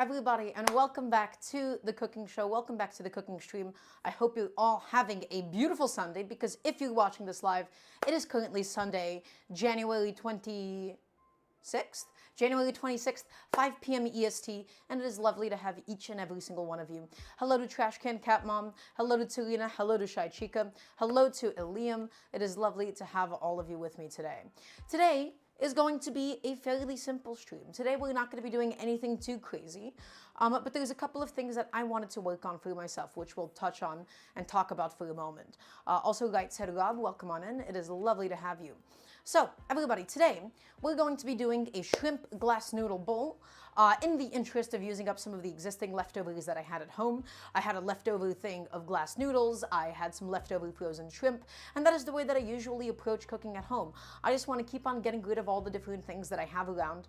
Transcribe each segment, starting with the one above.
everybody, and welcome back to the cooking show. Welcome back to the cooking stream. I hope you're all having a beautiful Sunday, because if you're watching this live, it is currently Sunday, January 26th, 5 p.m. EST, and it is lovely to have each and every single one of you. Hello to Trash Can Cat Mom, hello to Tulina, hello to Shy Chica, hello to Eliam. It is lovely to have all of you with me today. Today is going to be a fairly simple stream. Today we're not going to be doing anything too crazy, but there's a couple of things that I wanted to work on for myself, which we'll touch on and talk about for a moment. Also, Right Said Rob, welcome on in. It is lovely to have you. So, everybody, today we're going to be doing a shrimp glass noodle bowl. In the interest of using up some of the existing leftovers that I had at home. I had a leftover thing of glass noodles, I had some leftover frozen shrimp, and that is the way that I usually approach cooking at home. I just want to keep on getting rid of all the different things that I have around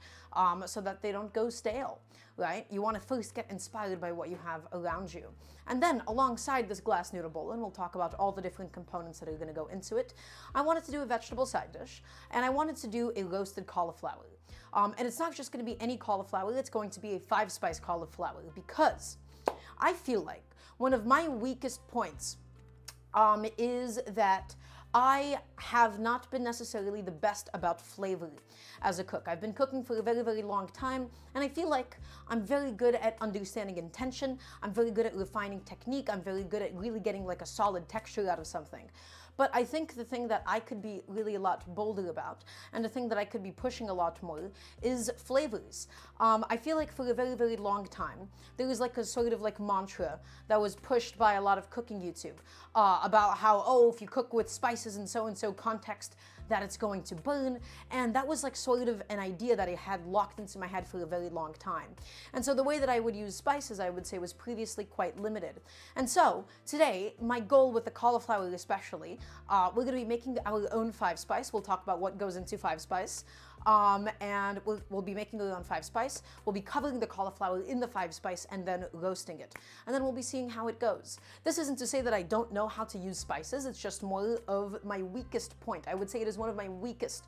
so that they don't go stale, right? You want to first get inspired by what you have around you. And then alongside this glass noodle bowl, and we'll talk about all the different components that are going to go into it, I wanted to do a vegetable side dish, and I wanted to do a roasted cauliflower. And it's not just going to be any cauliflower, it's going to be a 5-spice cauliflower, because I feel like one of my weakest points is that I have not been necessarily the best about flavor as a cook. I've been cooking for a very, very long time, and I feel like I'm very good at understanding intention, I'm very good at refining technique, I'm very good at really getting like a solid texture out of something. But I think the thing that I could be really a lot bolder about, and the thing that I could be pushing a lot more, is flavors. I feel like for a very, very long time, there was like a sort of like mantra that was pushed by a lot of cooking YouTube about how, oh, if you cook with spices in so-and-so context, that it's going to burn, and that was like sort of an idea that I had locked into my head for a very long time. And so the way that I would use spices, I would say, was previously quite limited. And so today, my goal with the cauliflower especially, we're going to be making our own 5-spice. We'll talk about what goes into 5-spice. And we'll be making our own 5-spice. We'll be covering the cauliflower in the 5-spice and then roasting it. And then we'll be seeing how it goes. This isn't to say that I don't know how to use spices. It's just more of my weakest point. I would say it is one of my weakest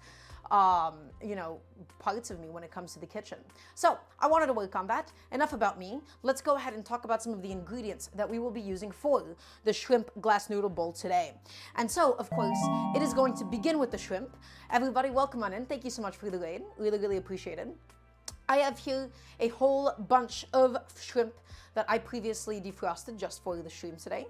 parts of me when it comes to the kitchen. So I wanted to work on that. Enough about me. Let's go ahead and talk about some of the ingredients that we will be using for the shrimp glass noodle bowl today. And so, of course, it is going to begin with the shrimp. Everybody, welcome on in. Thank you so much for the raid. Really, really appreciate it. I have here a whole bunch of shrimp that I previously defrosted just for the stream today.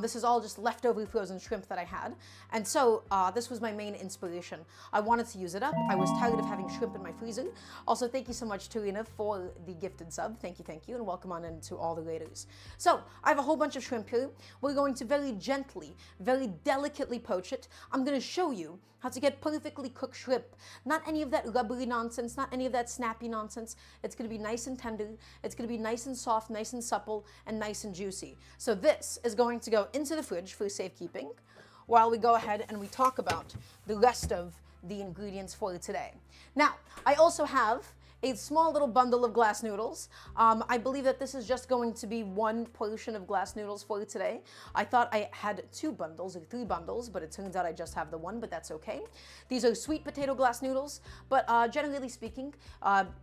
This is all just leftover frozen shrimp that I had. And so this was my main inspiration. I wanted to use it up. I was tired of having shrimp in my freezer. Also, thank you so much, Turina, for the gifted sub. Thank you, and welcome on into all the raiders. So I have a whole bunch of shrimp here. We're going to very gently, very delicately poach it. I'm going to show you how to get perfectly cooked shrimp. Not any of that rubbery nonsense, not any of that snappy nonsense. It's going to be nice and tender. It's going to be nice and soft, nice and supple, and nice and juicy. So this is going to go into the fridge for safekeeping while we go ahead and we talk about the rest of the ingredients for today. Now, I also have a small little bundle of glass noodles. I believe that this is just going to be one portion of glass noodles for today. I thought I had 2 bundles or 3 bundles, but it turns out I just have the one, but that's okay. These are sweet potato glass noodles, but generally speaking,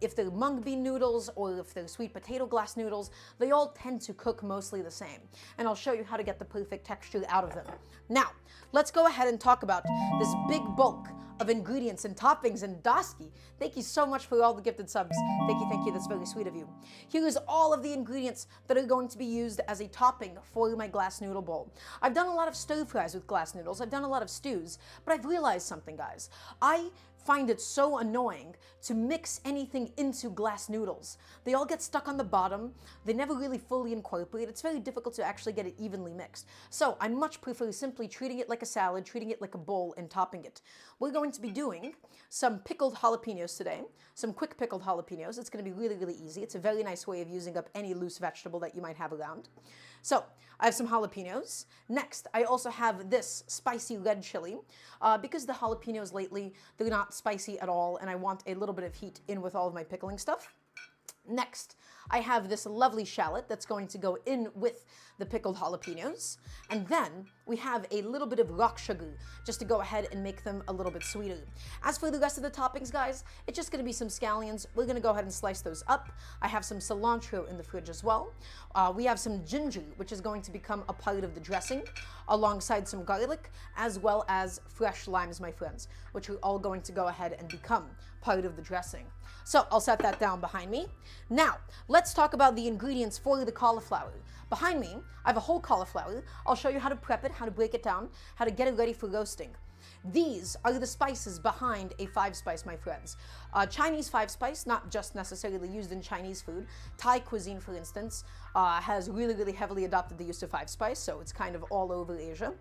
if they're mung bean noodles or if they're sweet potato glass noodles, they all tend to cook mostly the same. And I'll show you how to get the perfect texture out of them. Now, let's go ahead and talk about this big bulk of ingredients and toppings and Dosky. Thank you so much for all the gifted subs. Thank you, that's very sweet of you. Here is all of the ingredients that are going to be used as a topping for my glass noodle bowl. I've done a lot of stir fries with glass noodles, I've done a lot of stews, but I've realized something, guys. I find it so annoying to mix anything into glass noodles. They all get stuck on the bottom, they never really fully incorporate, it's very difficult to actually get it evenly mixed. So I much prefer simply treating it like a salad, treating it like a bowl, and topping it. We're going to be doing some pickled jalapenos today, some quick pickled jalapenos. It's going to be really, really easy. It's a very nice way of using up any loose vegetable that you might have around. So I have some jalapenos. Next, I also have this spicy red chili. Because the jalapenos lately, they're not spicy at all, and I want a little bit of heat in with all of my pickling stuff. Next, I have this lovely shallot that's going to go in with the pickled jalapenos. And then we have a little bit of rock sugar just to go ahead and make them a little bit sweeter. As for the rest of the toppings, guys, it's just going to be some scallions. We're going to go ahead and slice those up. I have some cilantro in the fridge as well. We have some ginger, which is going to become a part of the dressing, alongside some garlic, as well as fresh limes, my friends, which are all going to go ahead and become part of the dressing. So I'll set that down behind me. Now, let's talk about the ingredients for the cauliflower. Behind me, I have a whole cauliflower. I'll show you how to prep it, how to break it down, how to get it ready for roasting. These are the spices behind a 5-spice, my friends. Chinese 5-spice, not just necessarily used in Chinese food. Thai cuisine, for instance, has really, really heavily adopted the use of 5-spice, so it's kind of all over Asia.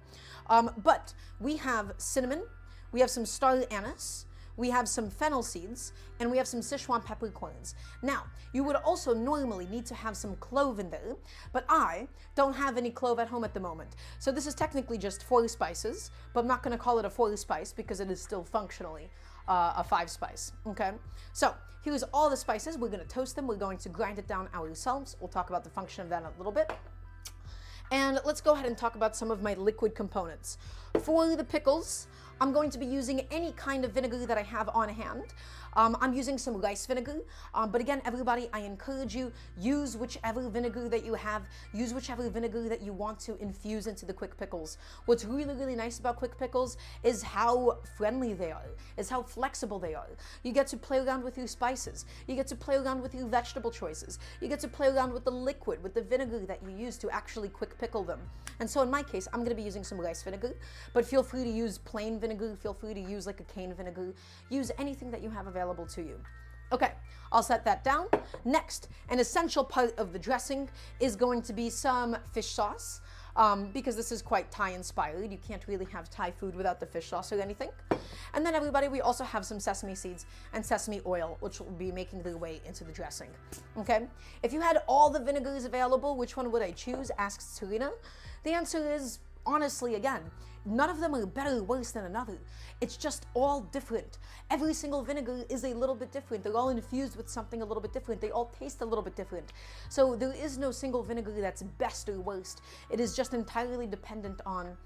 But we have cinnamon, we have some star anise, we have some fennel seeds, and we have some Sichuan peppercorns. Now, you would also normally need to have some clove in there, but I don't have any clove at home at the moment. So this is technically just 4 spices, but I'm not gonna call it a 4-spice because it is still functionally a 5-spice, okay? So here's all the spices. We're gonna toast them. We're going to grind it down ourselves. We'll talk about the function of that in a little bit. And let's go ahead and talk about some of my liquid components. For the pickles, I'm going to be using any kind of vinegar that I have on hand. I'm using some rice vinegar, but again, everybody, I encourage you, use whichever vinegar that you have, use whichever vinegar that you want to infuse into the quick pickles. What's really, really nice about quick pickles is how friendly they are, is how flexible they are. You get to play around with your spices, you get to play around with your vegetable choices, you get to play around with the liquid, with the vinegar that you use to actually quick pickle them. And so in my case, I'm gonna be using some rice vinegar, but feel free to use plain vinegar, feel free to use like a cane vinegar, use anything that you have available to you. Okay, I'll set that down. Next, an essential part of the dressing is going to be some fish sauce, because this is quite Thai inspired. You can't really have Thai food without the fish sauce or anything. And then everybody, we also have some sesame seeds and sesame oil, which will be making their way into the dressing. Okay, if you had all the vinegars available, which one would I choose? Asks Serena. The answer is, honestly, again, none of them are better or worse than another. It's just all different. Every single vinegar is a little bit different. They're all infused with something a little bit different. They all taste a little bit different. So there is no single vinegar that's best or worst. It is just entirely dependent on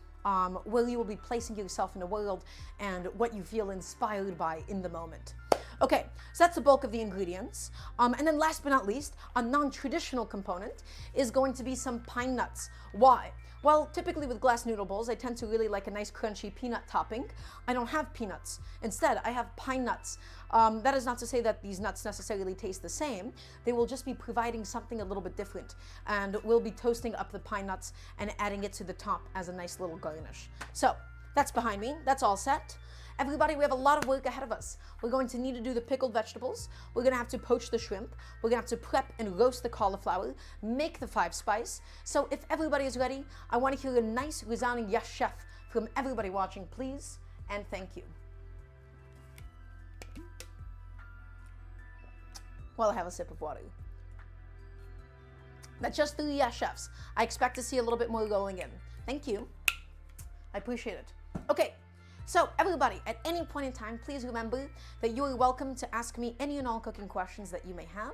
where you will be placing yourself in the world and what you feel inspired by in the moment. Okay, so that's the bulk of the ingredients. And then last but not least, a non-traditional component is going to be some pine nuts. Why? Well, typically with glass noodle bowls, I tend to really like a nice crunchy peanut topping. I don't have peanuts. Instead, I have pine nuts. That is not to say that these nuts necessarily taste the same. They will just be providing something a little bit different. And we'll be toasting up the pine nuts and adding it to the top as a nice little garnish. So that's behind me. That's all set. Everybody, we have a lot of work ahead of us. We're going to need to do the pickled vegetables. We're going to have to poach the shrimp. We're going to have to prep and roast the cauliflower, make the 5-spice. So if everybody is ready, I want to hear a nice resounding yes, chef from everybody watching, please, and thank you. While I have a sip of water. That's just 3 yes, chefs. I expect to see a little bit more going in. Thank you. I appreciate it. Okay. So everybody, at any point in time, please remember that you are welcome to ask me any and all cooking questions that you may have,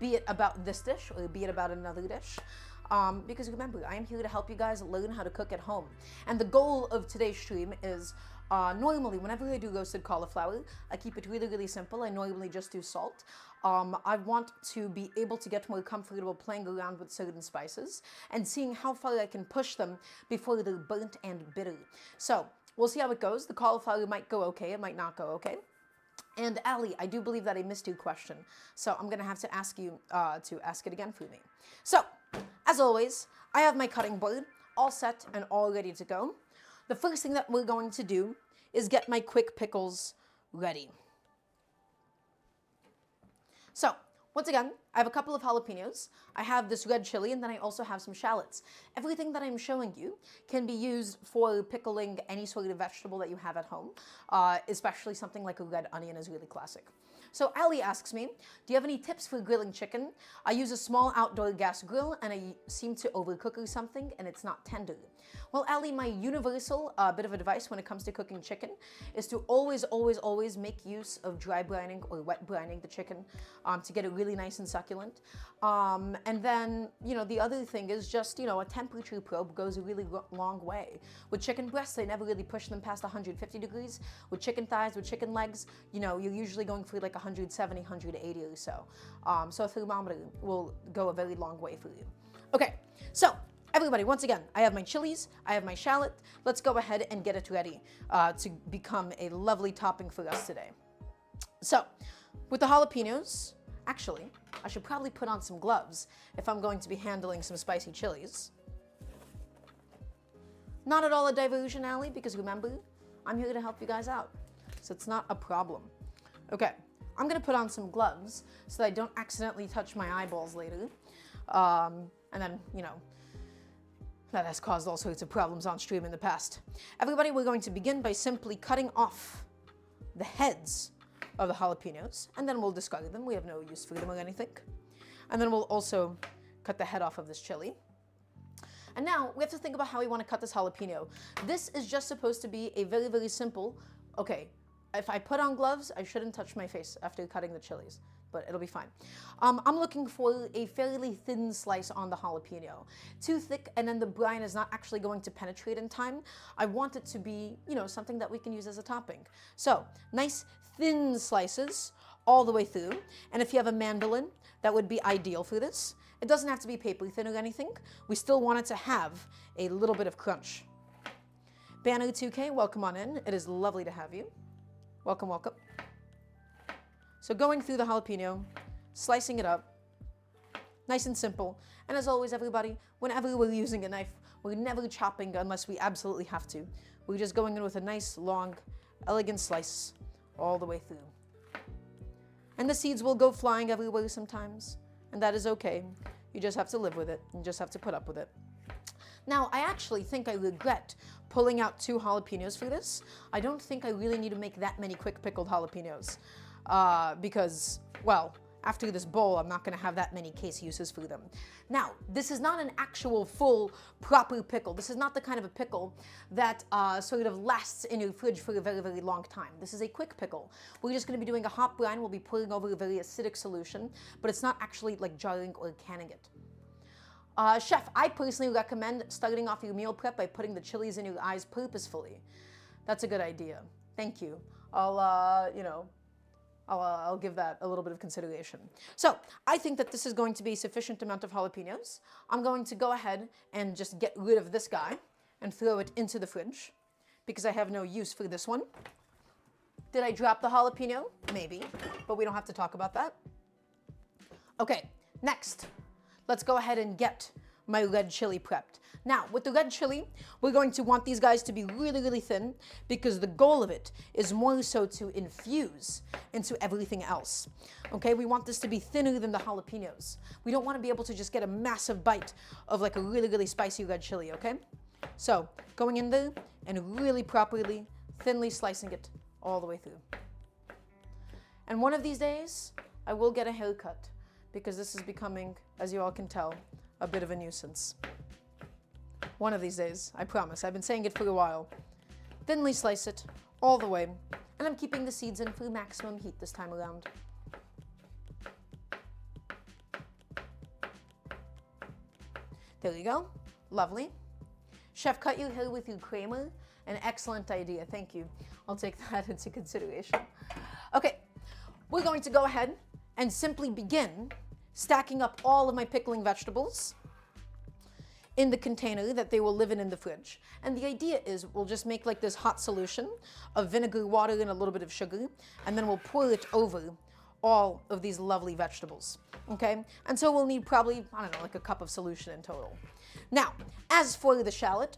be it about this dish or be it about another dish. Because remember, I am here to help you guys learn how to cook at home. And the goal of today's stream is normally, whenever I do roasted cauliflower, I keep it really, really simple. I normally just do salt. I want to be able to get more comfortable playing around with certain spices and seeing how far I can push them before they're burnt and bitter. So we'll see how it goes. The cauliflower might go okay, it might not go okay. And Ali, I do believe that I missed your question, so I'm gonna have to ask you to ask it again for me. So, as always, I have my cutting board all set and all ready to go. The first thing that we're going to do is get my quick pickles ready. So, once again, I have a couple of jalapenos, I have this red chili, and then I also have some shallots. Everything that I'm showing you can be used for pickling any sort of vegetable that you have at home, especially something like a red onion is really classic. So Ali asks me, do you have any tips for grilling chicken? I use a small outdoor gas grill and I seem to overcook or something and it's not tender. Well, Ali, my universal bit of advice when it comes to cooking chicken is to always make use of dry brining or wet brining the chicken to get it really nice and succulent. And then, the other thing is just, a temperature probe goes a really long way. With chicken breasts, they never really push them past 150 degrees. With chicken thighs, with chicken legs, you're usually going for like 170, 180 or so. So a thermometer will go a very long way for you. Okay, so everybody, once again, I have my chilies, I have my shallot. Let's go ahead and get it ready to become a lovely topping for us today. So, with the jalapenos, actually, I should probably put on some gloves if I'm going to be handling some spicy chilies. Not at all a diversion, Ali, because remember, I'm here to help you guys out. So it's not a problem. Okay, I'm gonna put on some gloves so that I don't accidentally touch my eyeballs later. And then, that has caused all sorts of problems on stream in the past. Everybody, we're going to begin by simply cutting off the heads of the jalapenos, and then we'll discard them. We have no use for them or anything. And then we'll also cut the head off of this chili. And now we have to think about how we want to cut this jalapeno. This is just supposed to be a very, very simple, okay, if I put on gloves, I shouldn't touch my face after cutting the chilies, but it'll be fine. I'm looking for a fairly thin slice on the jalapeno. Too thick and then the brine is not actually going to penetrate in time. I want it to be, something that we can use as a topping. So, nice thin slices all the way through. And if you have a mandolin, that would be ideal for this. It doesn't have to be paper thin or anything. We still want it to have a little bit of crunch. Banner 2K, welcome on in. It is lovely to have you. Welcome, welcome. So going through the jalapeno, slicing it up, nice and simple. And as always, everybody, whenever we're using a knife, we're never chopping unless we absolutely have to. We're just going in with a nice, long, elegant slice all the way through. And the seeds will go flying everywhere sometimes, and that is okay. You just have to live with it. You just have to put up with it. Now, I actually think I regret pulling out 2 jalapenos for this. I don't think I really need to make that many quick pickled jalapenos because, well, after this bowl, I'm not going to have that many case uses for them. Now, this is not an actual full, proper pickle. This is not the kind of a pickle that sort of lasts in your fridge for a very, very long time. This is a quick pickle. We're just going to be doing a hot brine. We'll be pouring over a very acidic solution, but it's not actually like jarring or canning it. Chef, I personally recommend starting off your meal prep by putting the chilies in your eyes purposefully. That's a good idea. Thank you. I'll give that a little bit of consideration. So I think that this is going to be a sufficient amount of jalapenos. I'm going to go ahead and just get rid of this guy and throw it into the fridge because I have no use for this one. Did I drop the jalapeno? Maybe, but we don't have to talk about that. Okay, next, let's go ahead and get my red chili prepped. Now, with the red chili, we're going to want these guys to be really, really thin because the goal of it is more so to infuse into everything else. Okay, we want this to be thinner than the jalapenos. We don't want to be able to just get a massive bite of like a really, really spicy red chili, okay? So, going in there and really properly, thinly slicing it all the way through. And one of these days, I will get a haircut because this is becoming, as you all can tell, a bit of a nuisance. One of these days, I promise. I've been saying it for a while. Thinly slice it all the way, and I'm keeping the seeds in for maximum heat this time around. There you go. Lovely. Chef, cut your hair with your creamer. An excellent idea. Thank you. I'll take that into consideration. Okay, we're going to go ahead and simply begin stacking up all of my pickling vegetables in the container that they will live in the fridge. And the idea is we'll just make like this hot solution of vinegar, water, and a little bit of sugar, and then we'll pour it over all of these lovely vegetables, okay? And so we'll need probably, I don't know, like a cup of solution in total. Now, as for the shallot,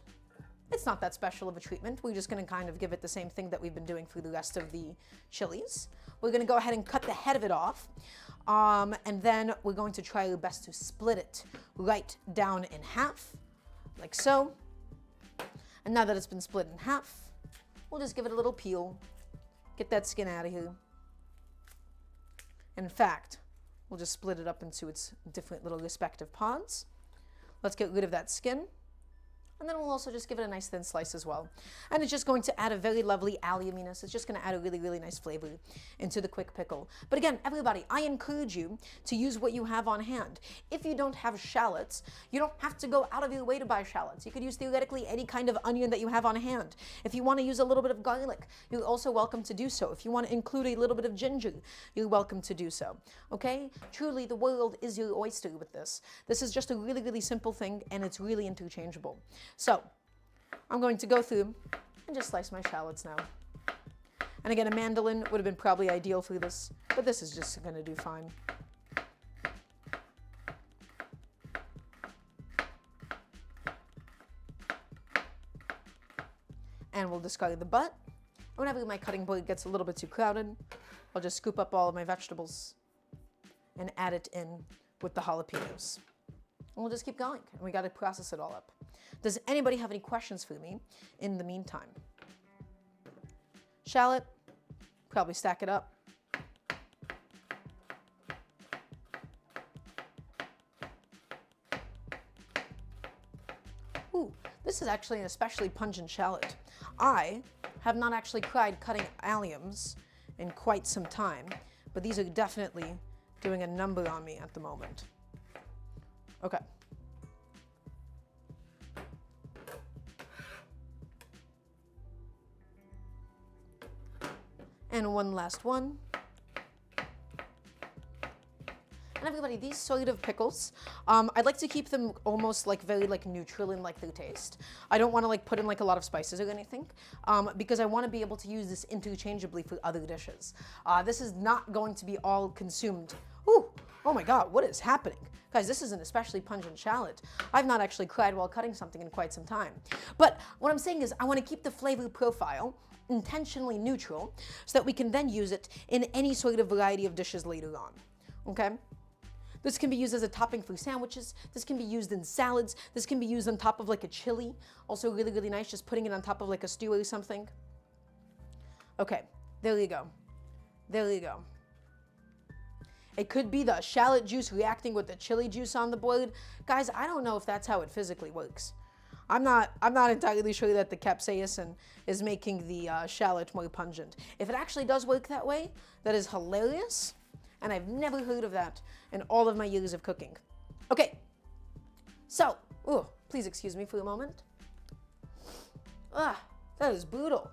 it's not that special of a treatment. We're just gonna kind of give it the same thing that we've been doing for the rest of the chilies. We're gonna go ahead and cut the head of it off. And then we're going to try our best to split it right down in half, like so. And now that it's been split in half, we'll just give it a little peel, get that skin out of here. In fact, we'll just split it up into its different little respective pods. Let's get rid of that skin. And then we'll also just give it a nice thin slice as well. And it's just going to add a very lovely alliuminess. It's just going to add a really, really nice flavor into the quick pickle. But again, everybody, I encourage you to use what you have on hand. If you don't have shallots, you don't have to go out of your way to buy shallots. You could use theoretically any kind of onion that you have on hand. If you want to use a little bit of garlic, you're also welcome to do so. If you want to include a little bit of ginger, you're welcome to do so. Okay? Truly, the world is your oyster with this. This is just a really, really simple thing, and it's really interchangeable. So, I'm going to go through and just slice my shallots now. And again, a mandolin would have been probably ideal for this, but this is just going to do fine. And we'll discard the butt. Whenever my cutting board gets a little bit too crowded, I'll just scoop up all of my vegetables and add it in with the jalapenos. And we'll just keep going, and we got to process it all up. Does anybody have any questions for me in the meantime? Shallot, probably stack it up. Ooh, this is actually an especially pungent shallot. I have not actually tried cutting alliums in quite some time, but these are definitely doing a number on me at the moment. Okay. And one last one. And everybody, these sort of pickles, I'd like to keep them almost like very like neutral in like their taste. I don't want to like put in like a lot of spices or anything, because I want to be able to use this interchangeably for other dishes. This is not going to be all consumed. Ooh, oh my God, what is happening? Guys, this is an especially pungent shallot. I've not actually cried while cutting something in quite some time. But what I'm saying is I want to keep the flavor profile intentionally neutral so that we can then use it in any sort of variety of dishes later on, okay? This can be used as a topping for sandwiches. This can be used in salads. This can be used on top of like a chili. Also really, really nice, just putting it on top of like a stew or something. Okay, there you go. There you go. It could be the shallot juice reacting with the chili juice on the board. Guys, I don't know if that's how it physically works. I'm not entirely sure that the capsaicin is making the shallot more pungent. If it actually does work that way, that is hilarious, and I've never heard of that in all of my years of cooking. Okay, so, ooh, please excuse me for a moment. Ah, that is brutal.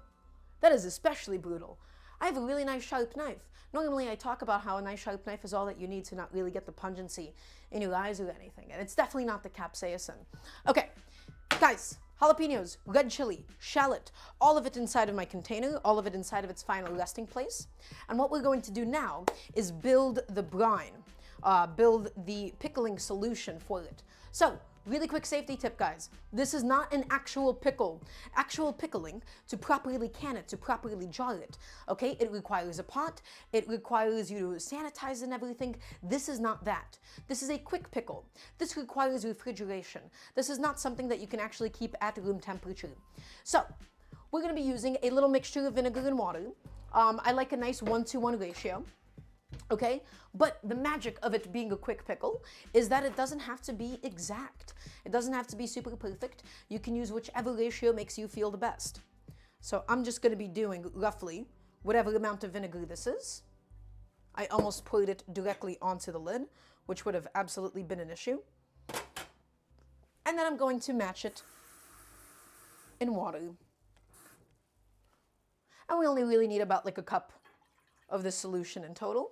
That is especially brutal. I have a really nice sharp knife. Normally I talk about how a nice sharp knife is all that you need to not really get the pungency in your eyes or anything, and it's definitely not the capsaicin. Okay. Guys, jalapenos, red chili, shallot, all of it inside of my container, all of it inside of its final resting place. And what we're going to do now is build the brine, build the pickling solution for it. So, really quick safety tip, guys. This is not an actual pickle. Actual pickling, to properly can it, to properly jar it, okay? It requires a pot. It requires you to sanitize and everything. This is not that. This is a quick pickle. This requires refrigeration. This is not something that you can actually keep at room temperature. So, we're gonna be using a little mixture of vinegar and water. I like a nice 1-to-1 ratio. Okay, but the magic of it being a quick pickle is that it doesn't have to be exact. It doesn't have to be super perfect. You can use whichever ratio makes you feel the best. So I'm just going to be doing roughly whatever amount of vinegar this is. I almost poured it directly onto the lid, which would have absolutely been an issue. And then I'm going to match it in water. And we only really need about like a cup of this solution in total.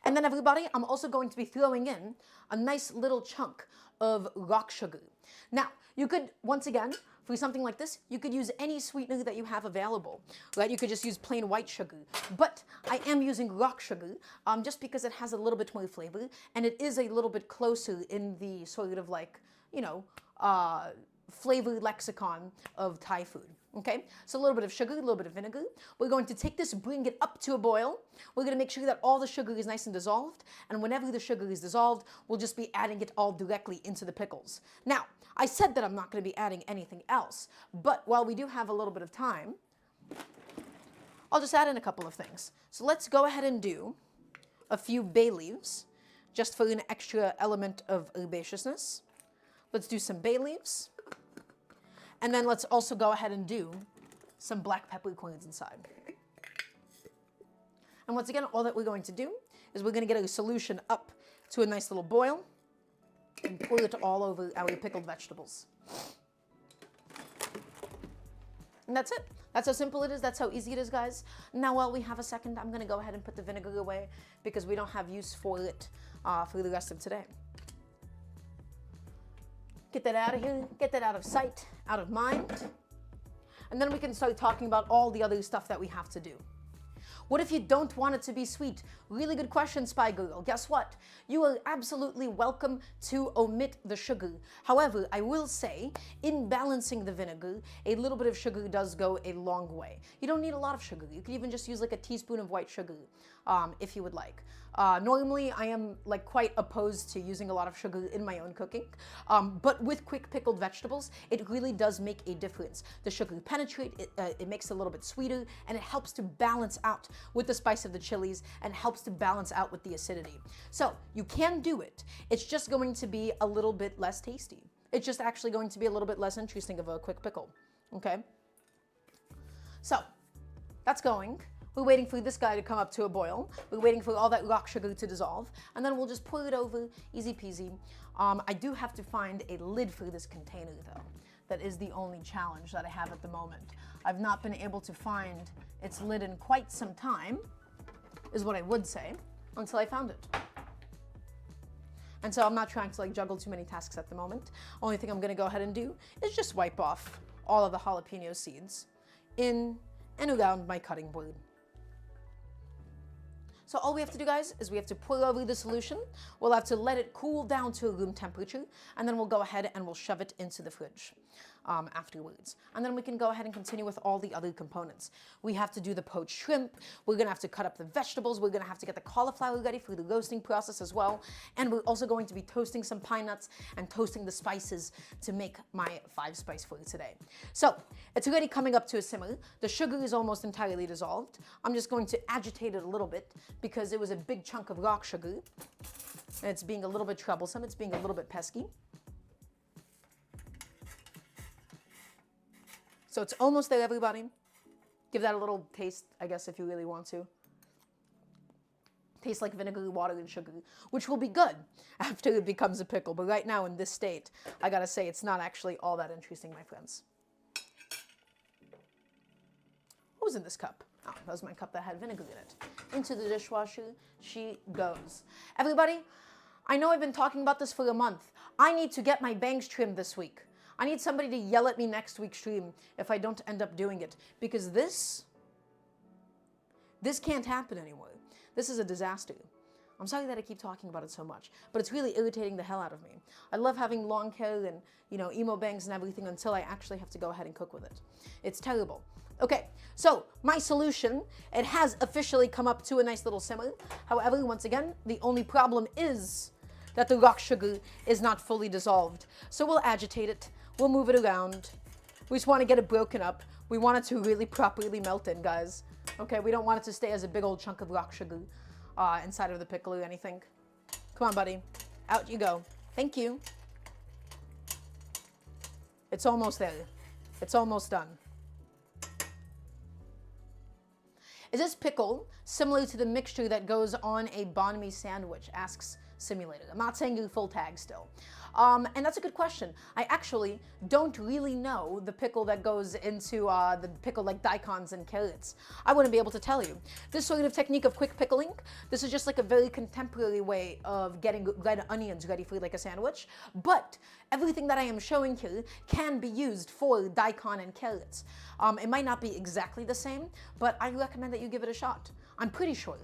And then everybody, I'm also going to be throwing in a nice little chunk of rock sugar. Now, you could, once again, for something like this, you could use any sweetener that you have available, right? You could just use plain white sugar. But I am using rock sugar just because it has a little bit more flavor, and it is a little bit closer in the sort of like, you know, flavor lexicon of Thai food. Okay, so a little bit of sugar, a little bit of vinegar. We're going to take this, bring it up to a boil. We're going to make sure that all the sugar is nice and dissolved. And whenever the sugar is dissolved, we'll just be adding it all directly into the pickles. Now, I said that I'm not going to be adding anything else. But while we do have a little bit of time, I'll just add in a couple of things. So let's go ahead and do a few bay leaves, just for an extra element of herbaceousness. Let's do some bay leaves. And then let's also go ahead and do some black peppercorns inside. And once again, all that we're going to do is we're going to get a solution up to a nice little boil and pour it all over our pickled vegetables. And that's it. That's how simple it is. That's how easy it is, guys. Now, while we have a second, I'm going to go ahead and put the vinegar away because we don't have use for it for the rest of today. Get that out of here. Get that out of sight, out of mind. And then we can start talking about all the other stuff that we have to do. What if you don't want it to be sweet? Really good question, Spy Girl. Guess what? You are absolutely welcome to omit the sugar. However, I will say, in balancing the vinegar, a little bit of sugar does go a long way. You don't need a lot of sugar. You could even just use like a teaspoon of white sugar, if you would like. Normally, I am like quite opposed to using a lot of sugar in my own cooking, but with quick pickled vegetables, it really does make a difference. The sugar penetrates, it makes it a little bit sweeter, and it helps to balance out with the spice of the chilies and helps to balance out with the acidity. So you can do it. It's just going to be a little bit less tasty. It's just actually going to be a little bit less interesting of a quick pickle, okay? So that's going. We're waiting for this guy to come up to a boil. We're waiting for all that rock sugar to dissolve, and then we'll just pour it over, easy peasy. I do have to find a lid for this container, though. That is the only challenge that I have at the moment. I've not been able to find its lid in quite some time, is what I would say, until I found it. And so I'm not trying to like juggle too many tasks at the moment. Only thing I'm gonna go ahead and do is just wipe off all of the jalapeno seeds in and around my cutting board. So all we have to do, guys, is we have to pour over the solution. We'll have to let it cool down to room temperature, and then we'll go ahead and we'll shove it into the fridge afterwards. And then we can go ahead and continue with all the other components. We have to do the poached shrimp. We're gonna have to cut up the vegetables. We're gonna have to get the cauliflower ready for the roasting process as well. And we're also going to be toasting some pine nuts and toasting the spices to make my 5-spice for today. So it's already coming up to a simmer. The sugar is almost entirely dissolved. I'm just going to agitate it a little bit because it was a big chunk of rock sugar and it's being a little bit troublesome. It's being a little bit pesky. So it's almost there, everybody. Give that a little taste, I guess, if you really want to. Tastes like vinegar, water, and sugar, which will be good after it becomes a pickle. But right now, in this state, I gotta say, it's not actually all that interesting, my friends. What was in this cup? Oh, that was my cup that had vinegar in it. Into the dishwasher she goes. Everybody, I know I've been talking about this for a month. I need to get my bangs trimmed this week. I need somebody to yell at me next week's stream if I don't end up doing it. Because this can't happen anymore. This is a disaster. I'm sorry that I keep talking about it so much, but it's really irritating the hell out of me. I love having long hair and, you know, emo bangs and everything until I actually have to go ahead and cook with it. It's terrible. Okay, so my solution, it has officially come up to a nice little simmer. However, once again, the only problem is that the rock sugar is not fully dissolved. So we'll agitate it. We'll move it around. We just want to get it broken up. We want it to really properly melt in, guys. Okay, we don't want it to stay as a big old chunk of rock sugar inside of the pickle or anything. Come on, buddy. Out you go. Thank you. It's almost there. It's almost done. Is this pickle similar to the mixture that goes on a banh mi sandwich? Asks Simulator. I'm not saying your full tag still. And that's a good question. I actually don't really know the pickle that goes into the pickle like daikons and carrots. I wouldn't be able to tell you. This sort of technique of quick pickling, this is just like a very contemporary way of getting red onions ready for like a sandwich. But everything that I am showing here can be used for daikon and carrots. It might not be exactly the same, but I recommend that you give it a shot. I'm pretty sure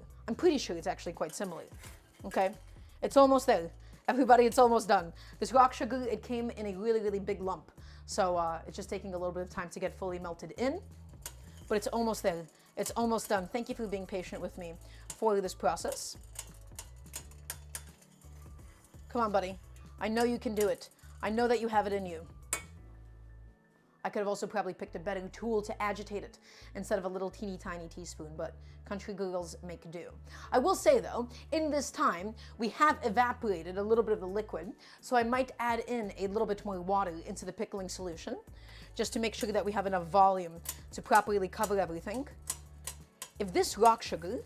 it's actually quite similar. Okay? It's almost there. Everybody, it's almost done. This rock sugar, it came in a really, really big lump. So it's just taking a little bit of time to get fully melted in. But it's almost there. It's almost done. Thank you for being patient with me for this process. Come on, buddy. I know you can do it. I know that you have it in you. I could have also probably picked a better tool to agitate it instead of a little teeny tiny teaspoon, but country girls make do. I will say though, in this time, we have evaporated a little bit of the liquid, so I might add in a little bit more water into the pickling solution, just to make sure that we have enough volume to properly cover everything. If this rock sugar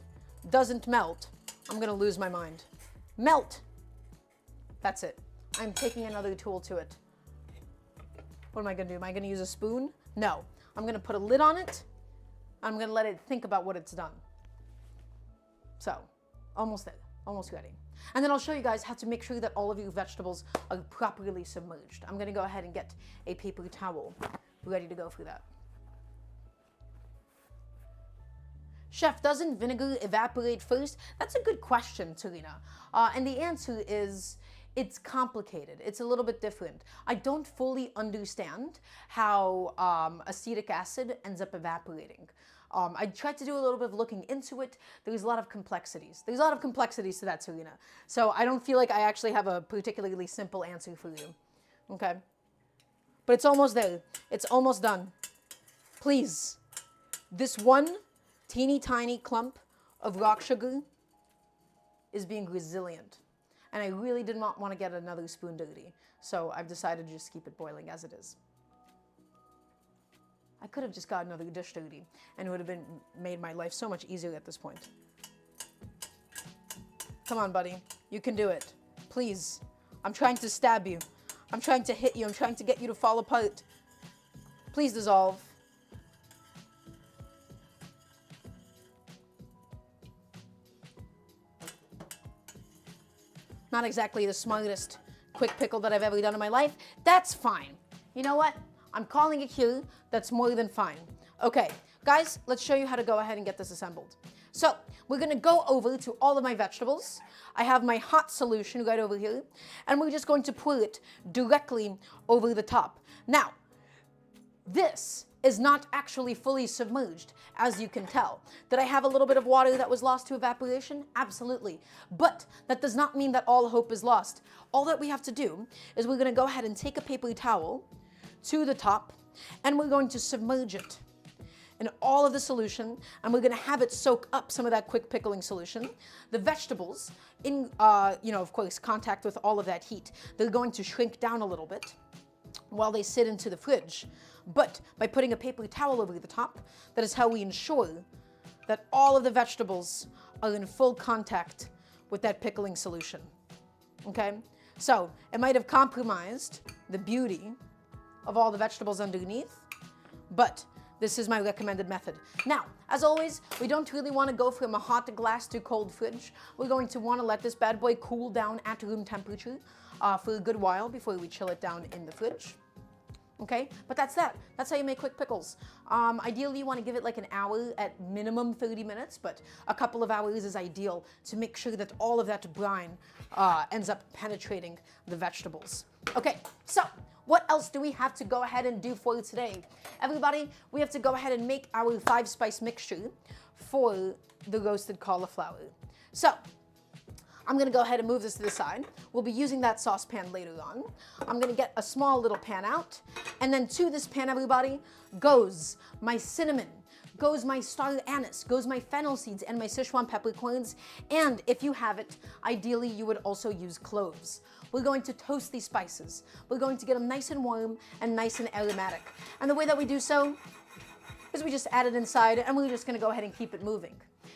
doesn't melt, I'm gonna lose my mind. Melt! That's it. I'm taking another tool to it. What am I gonna do? Am I gonna use a spoon? No. I'm gonna put a lid on it. I'm gonna let it think about what it's done. So, almost there. Almost ready. And then I'll show you guys how to make sure that all of your vegetables are properly submerged. I'm gonna go ahead and get a paper towel ready to go for that. Chef, doesn't vinegar evaporate first? That's a good question, Tarina. And the answer is, it's complicated. It's a little bit different. I don't fully understand how acetic acid ends up evaporating. I tried to do a little bit of looking into it. There's a lot of complexities. There's a lot of complexities to that, Tarina. So I don't feel like I actually have a particularly simple answer for you. Okay? But it's almost there. It's almost done. Please, this one teeny tiny clump of rock sugar is being resilient. And I really did not want to get another spoon dirty. So I've decided to just keep it boiling as it is. I could have just got another dish dirty and it would have made my life so much easier at this point. Come on, buddy. You can do it. Please. I'm trying to stab you. I'm trying to hit you. I'm trying to get you to fall apart. Please dissolve. Not exactly the smartest quick pickle that I've ever done in my life. That's fine. You know what? I'm calling it here. That's more than fine. Okay, guys, let's show you how to go ahead and get this assembled. So we're gonna go over to all of my vegetables. I have my hot solution right over here, and we're just going to pour it directly over the top. Now, this is not actually fully submerged, as you can tell. Did I have a little bit of water that was lost to evaporation? Absolutely. But that does not mean that all hope is lost. All that we have to do is we're gonna go ahead and take a paper towel to the top, and we're going to submerge it in all of the solution, and we're gonna have it soak up some of that quick pickling solution. The vegetables, in of course, contact with all of that heat, they're going to shrink down a little bit while they sit into the fridge. But by putting a paper towel over the top, that is how we ensure that all of the vegetables are in full contact with that pickling solution. Okay? So it might have compromised the beauty of all the vegetables underneath, but this is my recommended method. Now, as always, we don't really want to go from a hot glass to cold fridge. We're going to want to let this bad boy cool down at room temperature for a good while before we chill it down in the fridge. Okay, but that's that. That's how you make quick pickles. Ideally, you want to give it like an hour, at minimum 30 minutes, but a couple of hours is ideal to make sure that all of that brine ends up penetrating the vegetables. Okay, so what else do we have to go ahead and do for today? Everybody, we have to go ahead and make our 5-spice mixture for the roasted cauliflower. So I'm gonna go ahead and move this to the side. We'll be using that saucepan later on. I'm gonna get a small little pan out, and then to this pan, everybody, goes my cinnamon, goes my star anise, goes my fennel seeds, and my Sichuan peppercorns, and if you have it, ideally you would also use cloves. We're going to toast these spices. We're going to get them nice and warm and nice and aromatic. And the way that we do so is we just add it inside, and we're just gonna go ahead and keep it moving.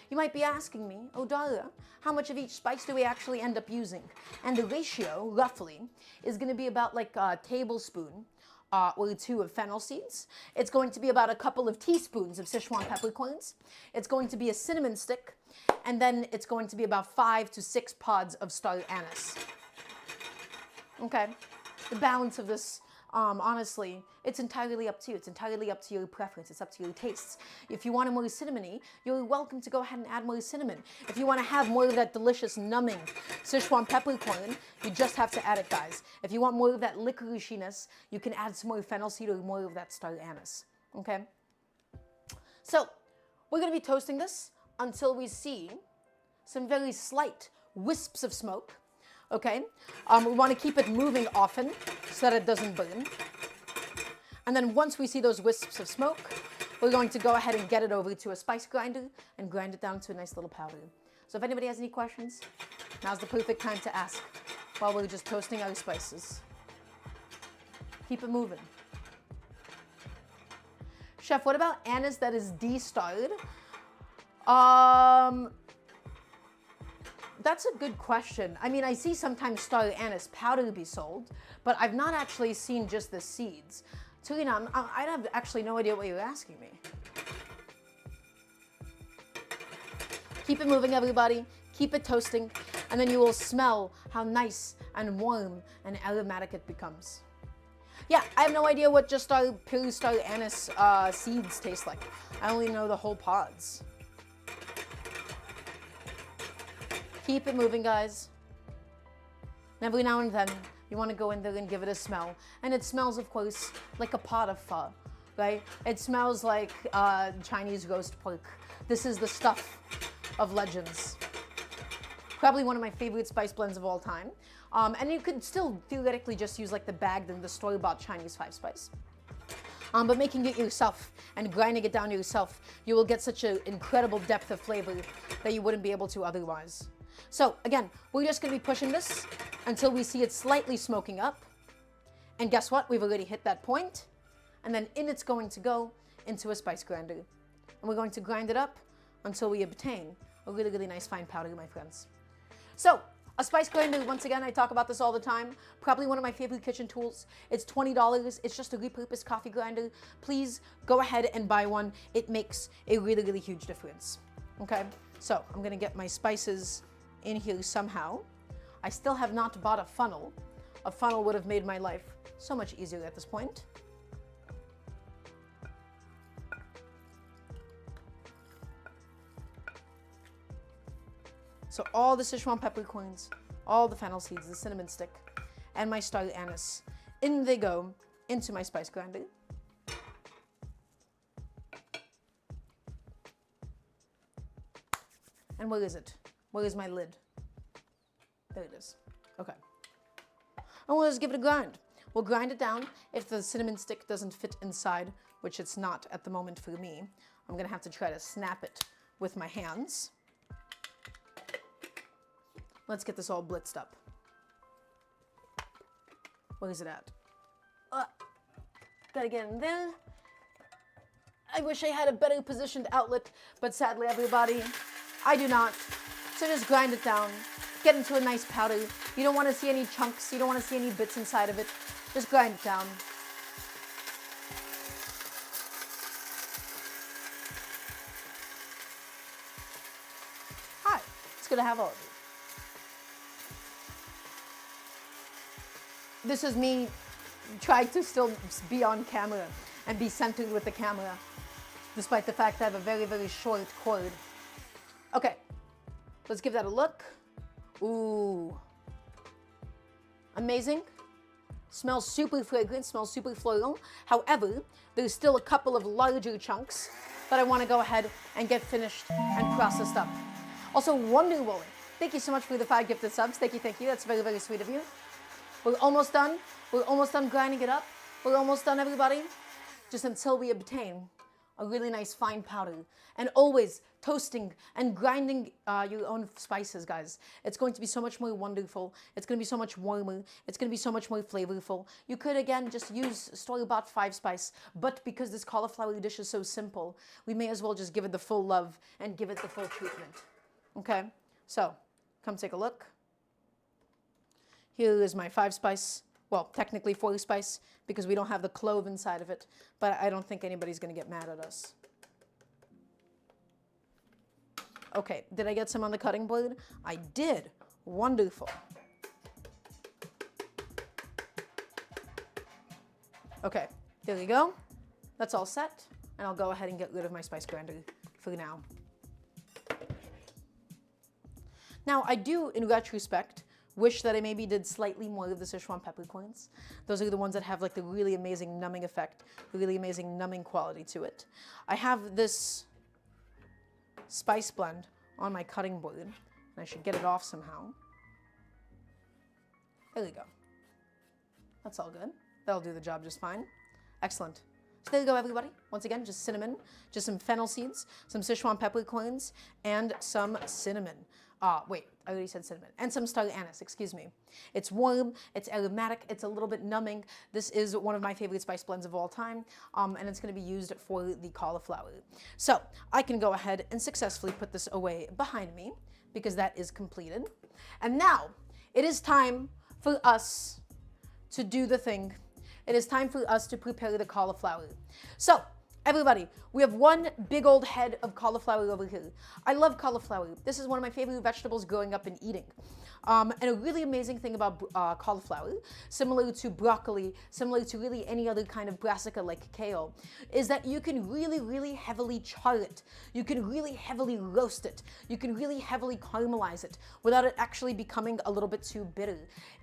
You might be asking me, oh Dara, how much of each spice do we actually end up using? And the ratio, roughly, is gonna be about like a tablespoon or 2 of fennel seeds. It's going to be about a couple of teaspoons of Sichuan peppercorns. It's going to be a cinnamon stick, and then it's going to be about 5 to 6 pods of star anise. Okay, the balance of this, honestly, it's entirely up to you. It's entirely up to your preference. It's up to your tastes. If you want more cinnamony, you're welcome to go ahead and add more cinnamon. If you want to have more of that delicious numbing Sichuan peppercorn, you just have to add it, guys. If you want more of that licoriceiness, you can add some more fennel seed or more of that star anise. Okay? So, we're going to be toasting this until we see some very slight wisps of smoke. Okay? We want to keep it moving often so that it doesn't burn. And then once we see those wisps of smoke, we're going to go ahead and get it over to a spice grinder and grind it down to a nice little powder. So if anybody has any questions, now's the perfect time to ask while we're just toasting our spices. Keep it moving. Chef, what about anise that is de-starred? That's a good question. I mean, I see sometimes starred anise powder be sold, but I've not actually seen just the seeds. Tarina, I have actually no idea what you're asking me. Keep it moving, everybody. Keep it toasting, and then you will smell how nice and warm and aromatic it becomes. Yeah, I have no idea what just our pure starred anise seeds taste like. I only know the whole pods. Keep it moving, guys. And every now and then, you want to go in there and give it a smell. And it smells, of course, like a pot of pho, right? It smells like Chinese roast pork. This is the stuff of legends. Probably one of my favorite spice blends of all time. And you could still theoretically just use like the bagged and the store-bought Chinese 5-spice. But making it yourself and grinding it down yourself, you will get such an incredible depth of flavor that you wouldn't be able to otherwise. So again, we're just going to be pushing this until we see it slightly smoking up. And guess what? We've already hit that point. And then in it's going to go into a spice grinder. And we're going to grind it up until we obtain a really, really nice fine powder, my friends. So a spice grinder, once again, I talk about this all the time. Probably one of my favorite kitchen tools. It's $20. It's just a repurposed coffee grinder. Please go ahead and buy one. It makes a really, really huge difference. Okay, so I'm gonna get my spices in here somehow. I still have not bought a funnel. A funnel would have made my life so much easier at this point. So all the Sichuan peppercorns, all the fennel seeds, the cinnamon stick, and my starred anise. In they go into my spice grinder. And where is it? Where is my lid? There it is. Okay. And we'll just give it a grind. We'll grind it down. If the cinnamon stick doesn't fit inside, which it's not at the moment for me, I'm gonna have to try to snap it with my hands. Let's get this all blitzed up. Where is it at? Gotta get in there. I wish I had a better positioned outlet, but sadly, everybody, I do not. So just grind it down. Get into a nice powder. You don't want to see any chunks. You don't want to see any bits inside of it. Just grind it down. Hi, it's good to have all of you. This is me trying to still be on camera and be centered with the camera, despite the fact I have a very, very short cord. Okay, let's give that a look. Ooh, amazing. Smells super fragrant, smells super floral. However, there's still a couple of larger chunks that I want to go ahead and get finished and processed up. Also, wonderful. Thank you so much for the 5 gifted subs. Thank you, thank you. That's very, very sweet of you. We're almost done. We're almost done grinding it up. We're almost done, everybody. Just until we obtain a really nice fine powder. And always toasting and grinding your own spices, guys. It's going to be so much more wonderful. It's going to be so much warmer. It's going to be so much more flavorful. You could, again, just use store-bought 5-spice, but because this cauliflower dish is so simple, we may as well just give it the full love and give it the full treatment. Okay? So, come take a look. Here is my 5-spice. Well, technically 4-spice, because we don't have the clove inside of it, but I don't think anybody's going to get mad at us. Okay, did I get some on the cutting board? I did. Wonderful. Okay, there we go. That's all set, and I'll go ahead and get rid of my spice grinder for now. Now, I do, in retrospect, wish that I maybe did slightly more of the Sichuan peppercorns. Those are the ones that have like the really amazing numbing effect, the really amazing numbing quality to it. I have this spice blend on my cutting board, and I should get it off somehow. There we go. That's all good. That'll do the job just fine. Excellent. So there you go, everybody. Once again, just cinnamon, just some fennel seeds, some Sichuan peppercorns, and some cinnamon. Wait, I already said cinnamon. And some star anise, excuse me. It's warm, it's aromatic, it's a little bit numbing. This is one of my favorite spice blends of all time, and it's going to be used for the cauliflower. So I can go ahead and successfully put this away behind me because that is completed. And now it is time for us to do the thing. It is time for us to prepare the cauliflower. So, everybody, we have one big old head of cauliflower over here. I love cauliflower. This is one of my favorite vegetables growing up and eating. And a really amazing thing about cauliflower, similar to broccoli, similar to really any other kind of brassica like kale, is that you can really, really heavily char it. You can really heavily roast it. You can really heavily caramelize it without it actually becoming a little bit too bitter.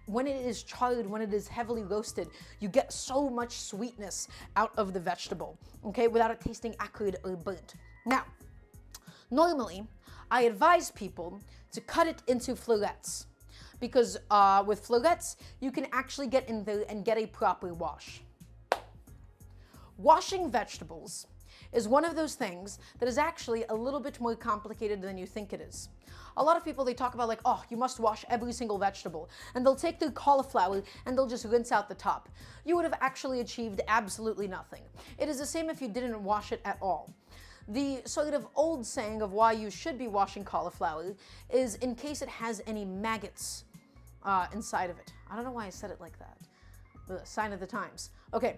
When it is charred, when it is heavily roasted, you get so much sweetness out of the vegetable, okay, without it tasting acrid or burnt. Now, normally, I advise people to cut it into florets because with florets, you can actually get in there and get a proper wash. Washing vegetables is one of those things that is actually a little bit more complicated than you think it is. A lot of people, they talk about like, oh, you must wash every single vegetable. And they'll take their cauliflower and they'll just rinse out the top. You would have actually achieved absolutely nothing. It is the same if you didn't wash it at all. The sort of old saying of why you should be washing cauliflower is in case it has any maggots inside of it. I don't know why I said it like that. Sign of the times. Okay,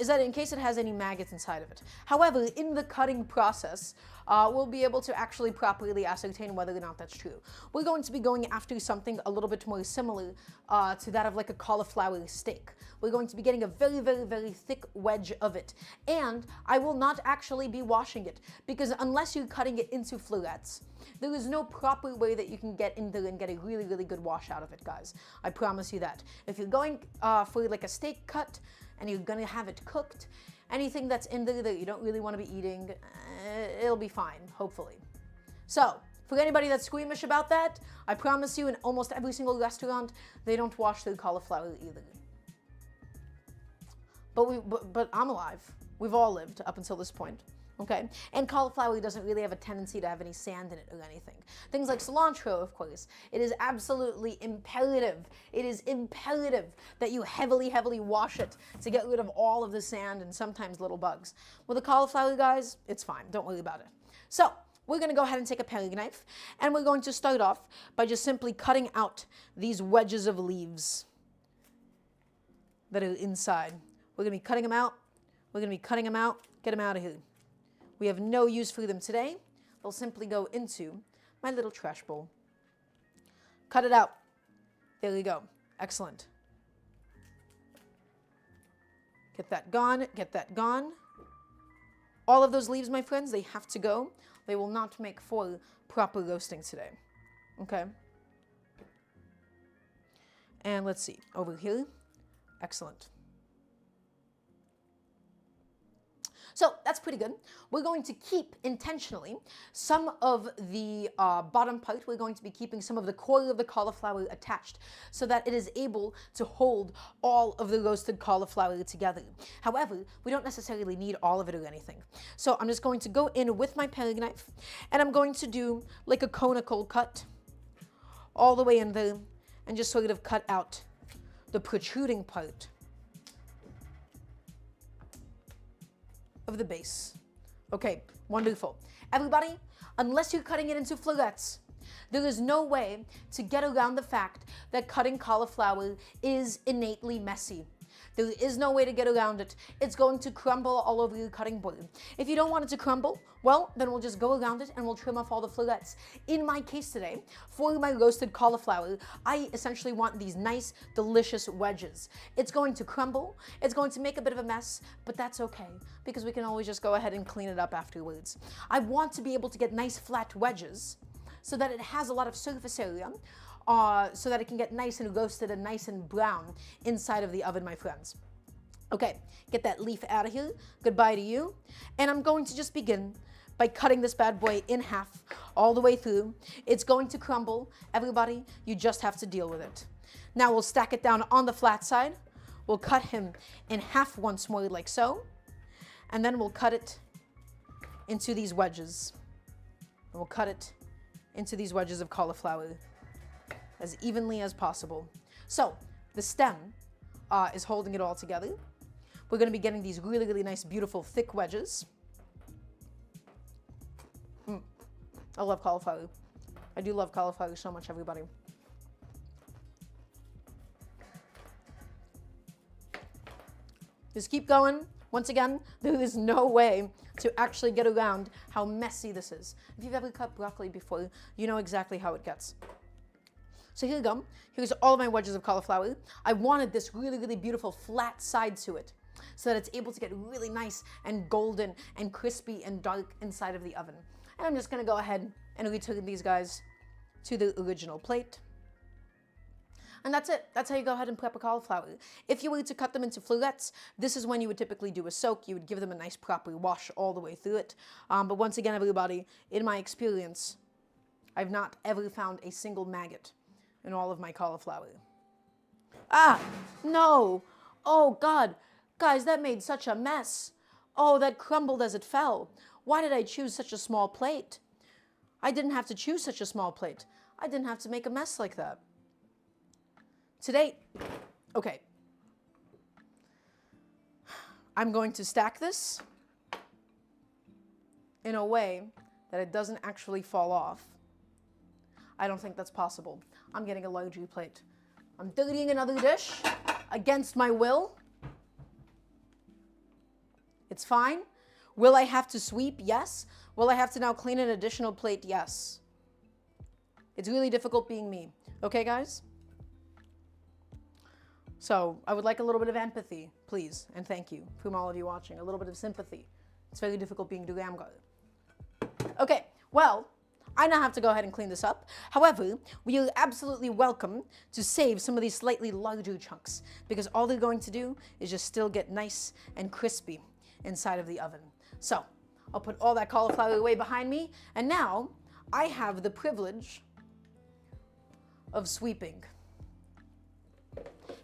is that in case it has any maggots inside of it. However, in the cutting process, we'll be able to actually properly ascertain whether or not that's true. We're going to be going after something a little bit more similar to that of like a cauliflower steak. We're going to be getting a very, very, very thick wedge of it. And I will not actually be washing it because unless you're cutting it into florets, there is no proper way that you can get in there and get a really, really good wash out of it, guys. I promise you that. If you're going for like a steak cut and you're gonna have it cooked, anything that's in there that you don't really want to be eating, it'll be fine, hopefully. So, for anybody that's squeamish about that, I promise you in almost every single restaurant, they don't wash their cauliflower either. But I'm alive. We've all lived up until this point. Okay, and cauliflower doesn't really have a tendency to have any sand in it or anything. Things like cilantro, of course, it is absolutely imperative. It is imperative that you heavily, heavily wash it to get rid of all of the sand and sometimes little bugs. With the cauliflower, guys, it's fine. Don't worry about it. So, we're going to go ahead and take a paring knife, and we're going to start off by just simply cutting out these wedges of leaves that are inside. We're going to be cutting them out. We're going to be cutting them out. Get them out of here. We have no use for them today. They'll simply go into my little trash bowl. Cut it out. There you go. Excellent. Get that gone. Get that gone. All of those leaves, my friends, they have to go. They will not make for proper roasting today. Okay. And let's see. Over here. Excellent. So that's pretty good. We're going to keep intentionally some of the bottom part. We're going to be keeping some of the core of the cauliflower attached so that it is able to hold all of the roasted cauliflower together. However, we don't necessarily need all of it or anything. So I'm just going to go in with my paring knife and I'm going to do like a conical cut all the way in there and just sort of cut out the protruding part of the base. Okay, wonderful. Everybody, unless you're cutting it into florets, there is no way to get around the fact that cutting cauliflower is innately messy. There is no way to get around it. It's going to crumble all over your cutting board. If you don't want it to crumble, well, then we'll just go around it and we'll trim off all the florets. In my case today, for my roasted cauliflower, I essentially want these nice, delicious wedges. It's going to crumble. It's going to make a bit of a mess, but that's okay because we can always just go ahead and clean it up afterwards. I want to be able to get nice flat wedges so that it has a lot of surface area, so that it can get nice and roasted and nice and brown inside of the oven, my friends. Okay, get that leaf out of here. Goodbye to you. And I'm going to just begin by cutting this bad boy in half all the way through. It's going to crumble. Everybody, you just have to deal with it. Now we'll stack it down on the flat side. we'll cut him in half once more like so. And then we'll cut it into these wedges. And we'll cut it into these wedges of cauliflower as evenly as possible. So the stem is holding it all together. We're going to be getting these really, really nice, beautiful, thick wedges. I love cauliflower. I do love cauliflower so much, everybody. Just keep going. Once again, there is no way to actually get around how messy this is. If you've ever cut broccoli before, you know exactly how it gets. So here we go. Here's all of my wedges of cauliflower. I wanted this really, really beautiful flat side to it so that it's able to get really nice and golden and crispy and dark inside of the oven. And I'm just gonna go ahead and return these guys to the original plate. And that's it. That's how you go ahead and prep a cauliflower. If you were to cut them into florets, this is when you would typically do a soak. You would give them a nice proper wash all the way through it. But once again, everybody, in my experience, I've not ever found a single maggot in all of my cauliflower. Ah, no. Oh, God. Guys, that made such a mess. Oh, that crumbled as it fell. Why did I choose such a small plate? I didn't have to choose such a small plate. I didn't have to make a mess like that. Today, okay. I'm going to stack this in a way that it doesn't actually fall off. I don't think that's possible. I'm getting a larger plate. I'm dirtying another dish against my will. It's fine. Will I have to sweep? Yes. Will I have to now clean an additional plate? Yes. It's really difficult being me. Okay, guys? So I would like a little bit of empathy, please, and thank you from all of you watching. A little bit of sympathy. It's very difficult being Daramgar. Okay, well, I now have to go ahead and clean this up. However, we are absolutely welcome to save some of these slightly larger chunks because all they're going to do is just still get nice and crispy inside of the oven. So I'll put all that cauliflower away behind me, and now I have the privilege of sweeping.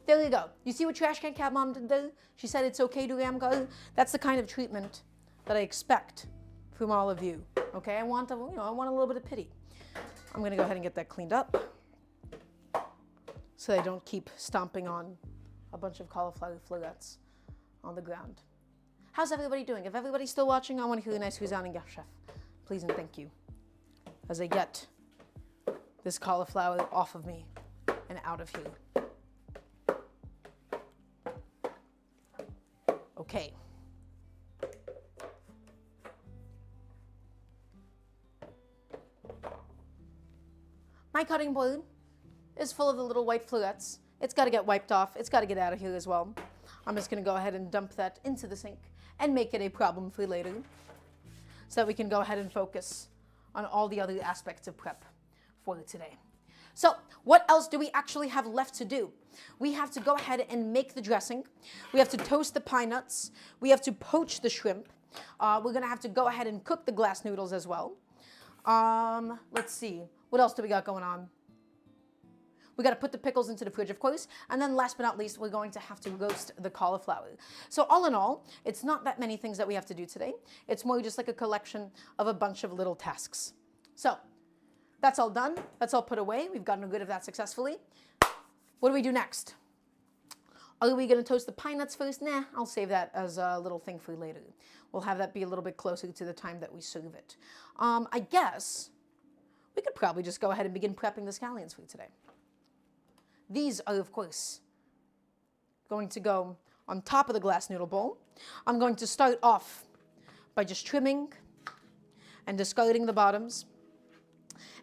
There you go. You see what Trash Can Cat Mom did there? She said it's okay to Daramgar. That's the kind of treatment that I expect from all of you. Okay, I want a little bit of pity. I'm gonna go ahead and get that cleaned up so I don't keep stomping on a bunch of cauliflower florets on the ground. How's everybody doing? If everybody's still watching, I want to hear a nice resounding yes, chef. Please and thank you. As I get this cauliflower off of me and out of here. Okay. My cutting board is full of the little white florets. It's got to get wiped off. It's got to get out of here as well. I'm just going to go ahead and dump that into the sink and make it a problem for later so that we can go ahead and focus on all the other aspects of prep for today. So what else do we actually have left to do? We have to go ahead and make the dressing. We have to toast the pine nuts. We have to poach the shrimp. We're going to have to go ahead and cook the glass noodles as well. Let's see. What else do we got going on? We got to put the pickles into the fridge, of course. And then last but not least, we're going to have to roast the cauliflower. So all in all, it's not that many things that we have to do today. It's more just like a collection of a bunch of little tasks. So that's all done. That's all put away. We've gotten rid of that successfully. What do we do next? Are we going to toast the pine nuts first? Nah, I'll save that as a little thing for later. We'll have that be a little bit closer to the time that we serve it. I guess we could probably just go ahead and begin prepping the scallions for today. These are, of course, going to go on top of the glass noodle bowl. I'm going to start off by just trimming and discarding the bottoms.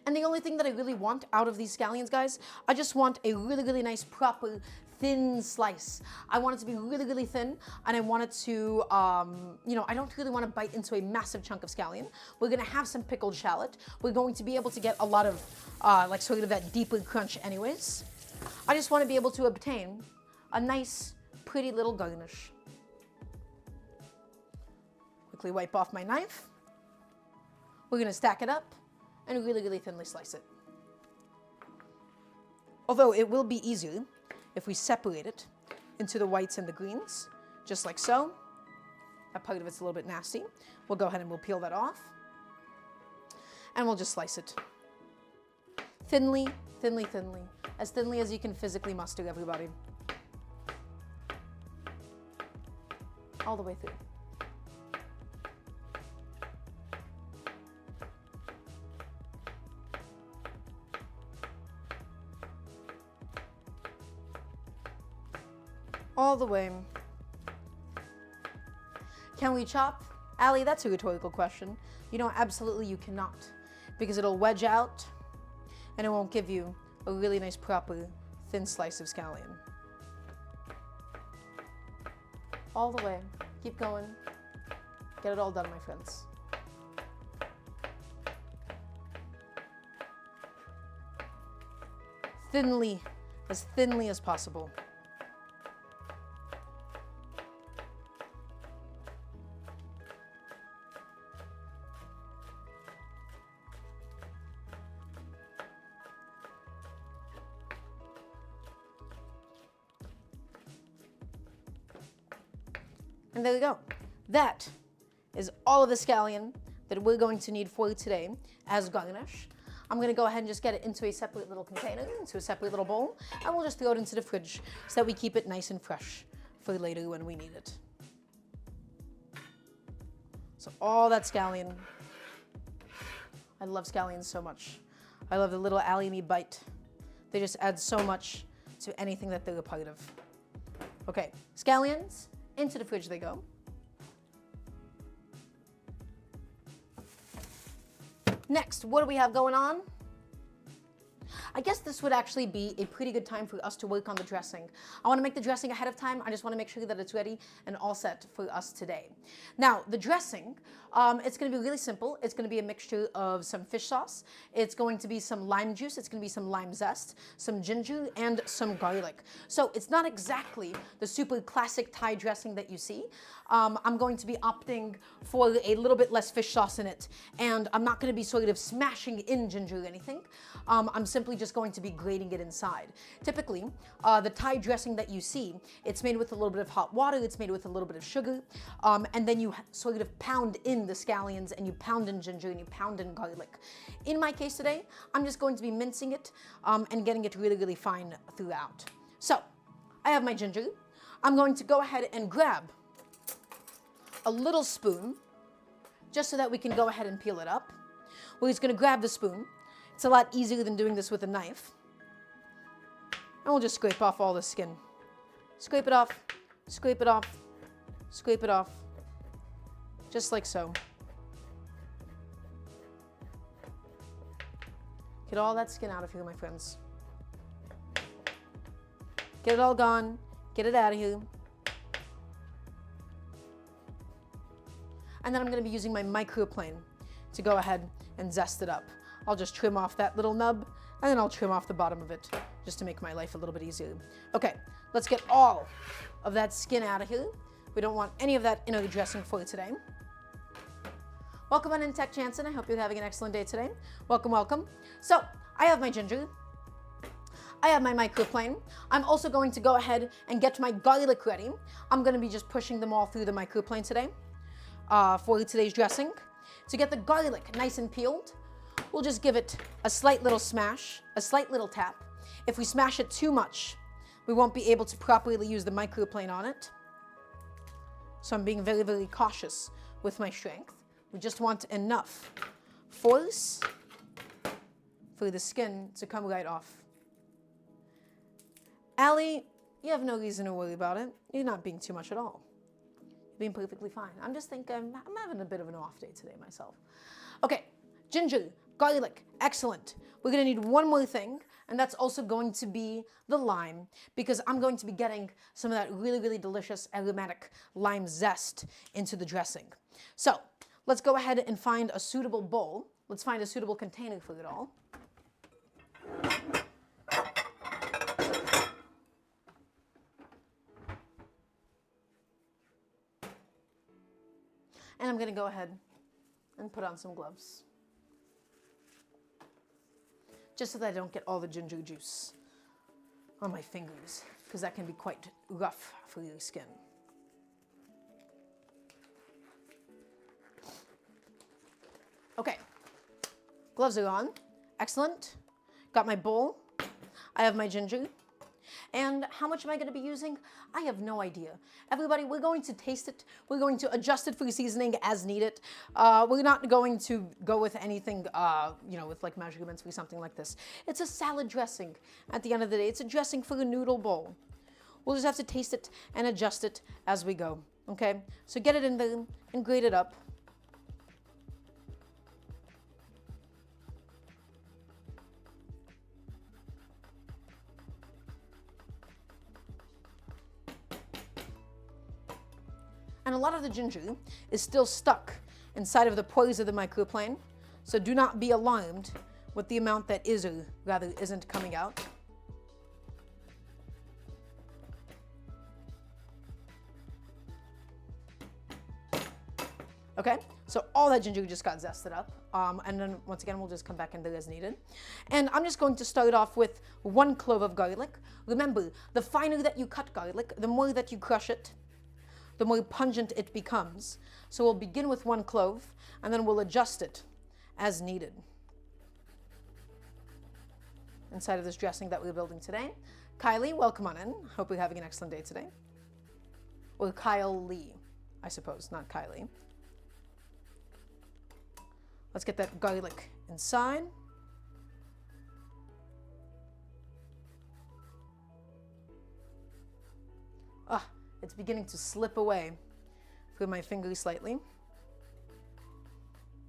And the only thing that I really want out of these scallions, guys, I just want a really, really nice, proper, thin slice. I want it to be really, really thin, and I want it to, I don't really want to bite into a massive chunk of scallion. We're going to have some pickled shallot. We're going to be able to get a lot of, sort of that deeper crunch anyways. I just want to be able to obtain a nice, pretty little garnish. Quickly wipe off my knife. We're going to stack it up and really, really thinly slice it. Although it will be easier if we separate it into the whites and the greens, just like so. That part of it's a little bit nasty. We'll go ahead and we'll peel that off. And we'll just slice it. Thinly, thinly, thinly. As thinly as you can physically muster, everybody. All the way through. All the way. Can we chop? Allie, that's a rhetorical question. You know, absolutely you cannot, because it'll wedge out and it won't give you a really nice, proper, thin slice of scallion. All the way. Keep going. Get it all done, my friends. Thinly as possible. And there we go. That is all of the scallion that we're going to need for today as garnish. I'm going to go ahead and just get it into a separate little container, into a separate little bowl, and we'll just throw it into the fridge so that we keep it nice and fresh for later when we need it. So all that scallion. I love scallions so much. I love the little allium bite. They just add so much to anything that they're a part of. Okay, scallions. Into the fridge they go. Next, what do we have going on? I guess this would actually be a pretty good time for us to work on the dressing. I want to make the dressing ahead of time. I just want to make sure that it's ready and all set for us today. Now, the dressing, it's going to be really simple. It's going to be a mixture of some fish sauce. It's going to be some lime juice. It's going to be some lime zest, some ginger, and some garlic. So it's not exactly the super classic Thai dressing that you see. I'm going to be opting for a little bit less fish sauce in it, and I'm not going to be sort of smashing in ginger or anything. I'm simply just going to be grating it inside. Typically, the Thai dressing that you see, it's made with a little bit of hot water, it's made with a little bit of sugar, and then you sort of pound in the scallions, and you pound in ginger, and you pound in garlic. In my case today, I'm just going to be mincing it and getting it really, really fine throughout. So, I have my ginger. I'm going to go ahead and grab a little spoon, just so that we can go ahead and peel it up. We're just going to grab the spoon. It's a lot easier than doing this with a knife. And we'll just scrape off all the skin. Scrape it off, scrape it off, scrape it off. Just like so. Get all that skin out of here, my friends. Get it all gone. Get it out of here. And then I'm going to be using my microplane to go ahead and zest it up. I'll just trim off that little nub, and then I'll trim off the bottom of it, just to make my life a little bit easier. Okay, let's get all of that skin out of here. We don't want any of that in our dressing for today. Welcome on in, Tech Jansen. I hope you're having an excellent day today. Welcome, welcome. So, I have my ginger. I have my microplane. I'm also going to go ahead and get my garlic ready. I'm going to be just pushing them all through the microplane today for today's dressing. To get the garlic nice and peeled, we'll just give it a slight little smash, a slight little tap. If we smash it too much, we won't be able to properly use the microplane on it. So I'm being very, very cautious with my strength. We just want enough force for the skin to come right off. Allie, you have no reason to worry about it. You're not being too much at all. You're being perfectly fine. I'm just thinking, I'm having a bit of an off day today myself. Okay, ginger, garlic, excellent. We're gonna need one more thing, and that's also going to be the lime, because I'm going to be getting some of that really, really delicious aromatic lime zest into the dressing. So let's go ahead and find a suitable bowl. Let's find a suitable container for it all. And I'm gonna go ahead and put on some gloves, just so that I don't get all the ginger juice on my fingers, because that can be quite rough for your skin. Okay, gloves are on. Excellent. Got my bowl. I have my ginger. And how much am I going to be using? I have no idea. Everybody, we're going to taste it. We're going to adjust it for seasoning as needed. We're not going to go with anything, with like measurements for something like this. It's a salad dressing. At the end of the day, it's a dressing for a noodle bowl. We'll just have to taste it and adjust it as we go. Okay? So get it in there and grate it up. And a lot of the ginger is still stuck inside of the pores of the microplane. So do not be alarmed with the amount that is or rather isn't coming out. Okay, so all that ginger just got zested up. And then once again, we'll just come back in there as needed. And I'm just going to start off with 1 clove of garlic. Remember, the finer that you cut garlic, the more that you crush it, the more pungent it becomes. So we'll begin with 1 clove, and then we'll adjust it as needed inside of this dressing that we're building today. Kylie, welcome on in. Hope you're having an excellent day today. Or Kyle Lee, I suppose, not Kylie. Let's get that garlic inside. It's beginning to slip away through my fingers slightly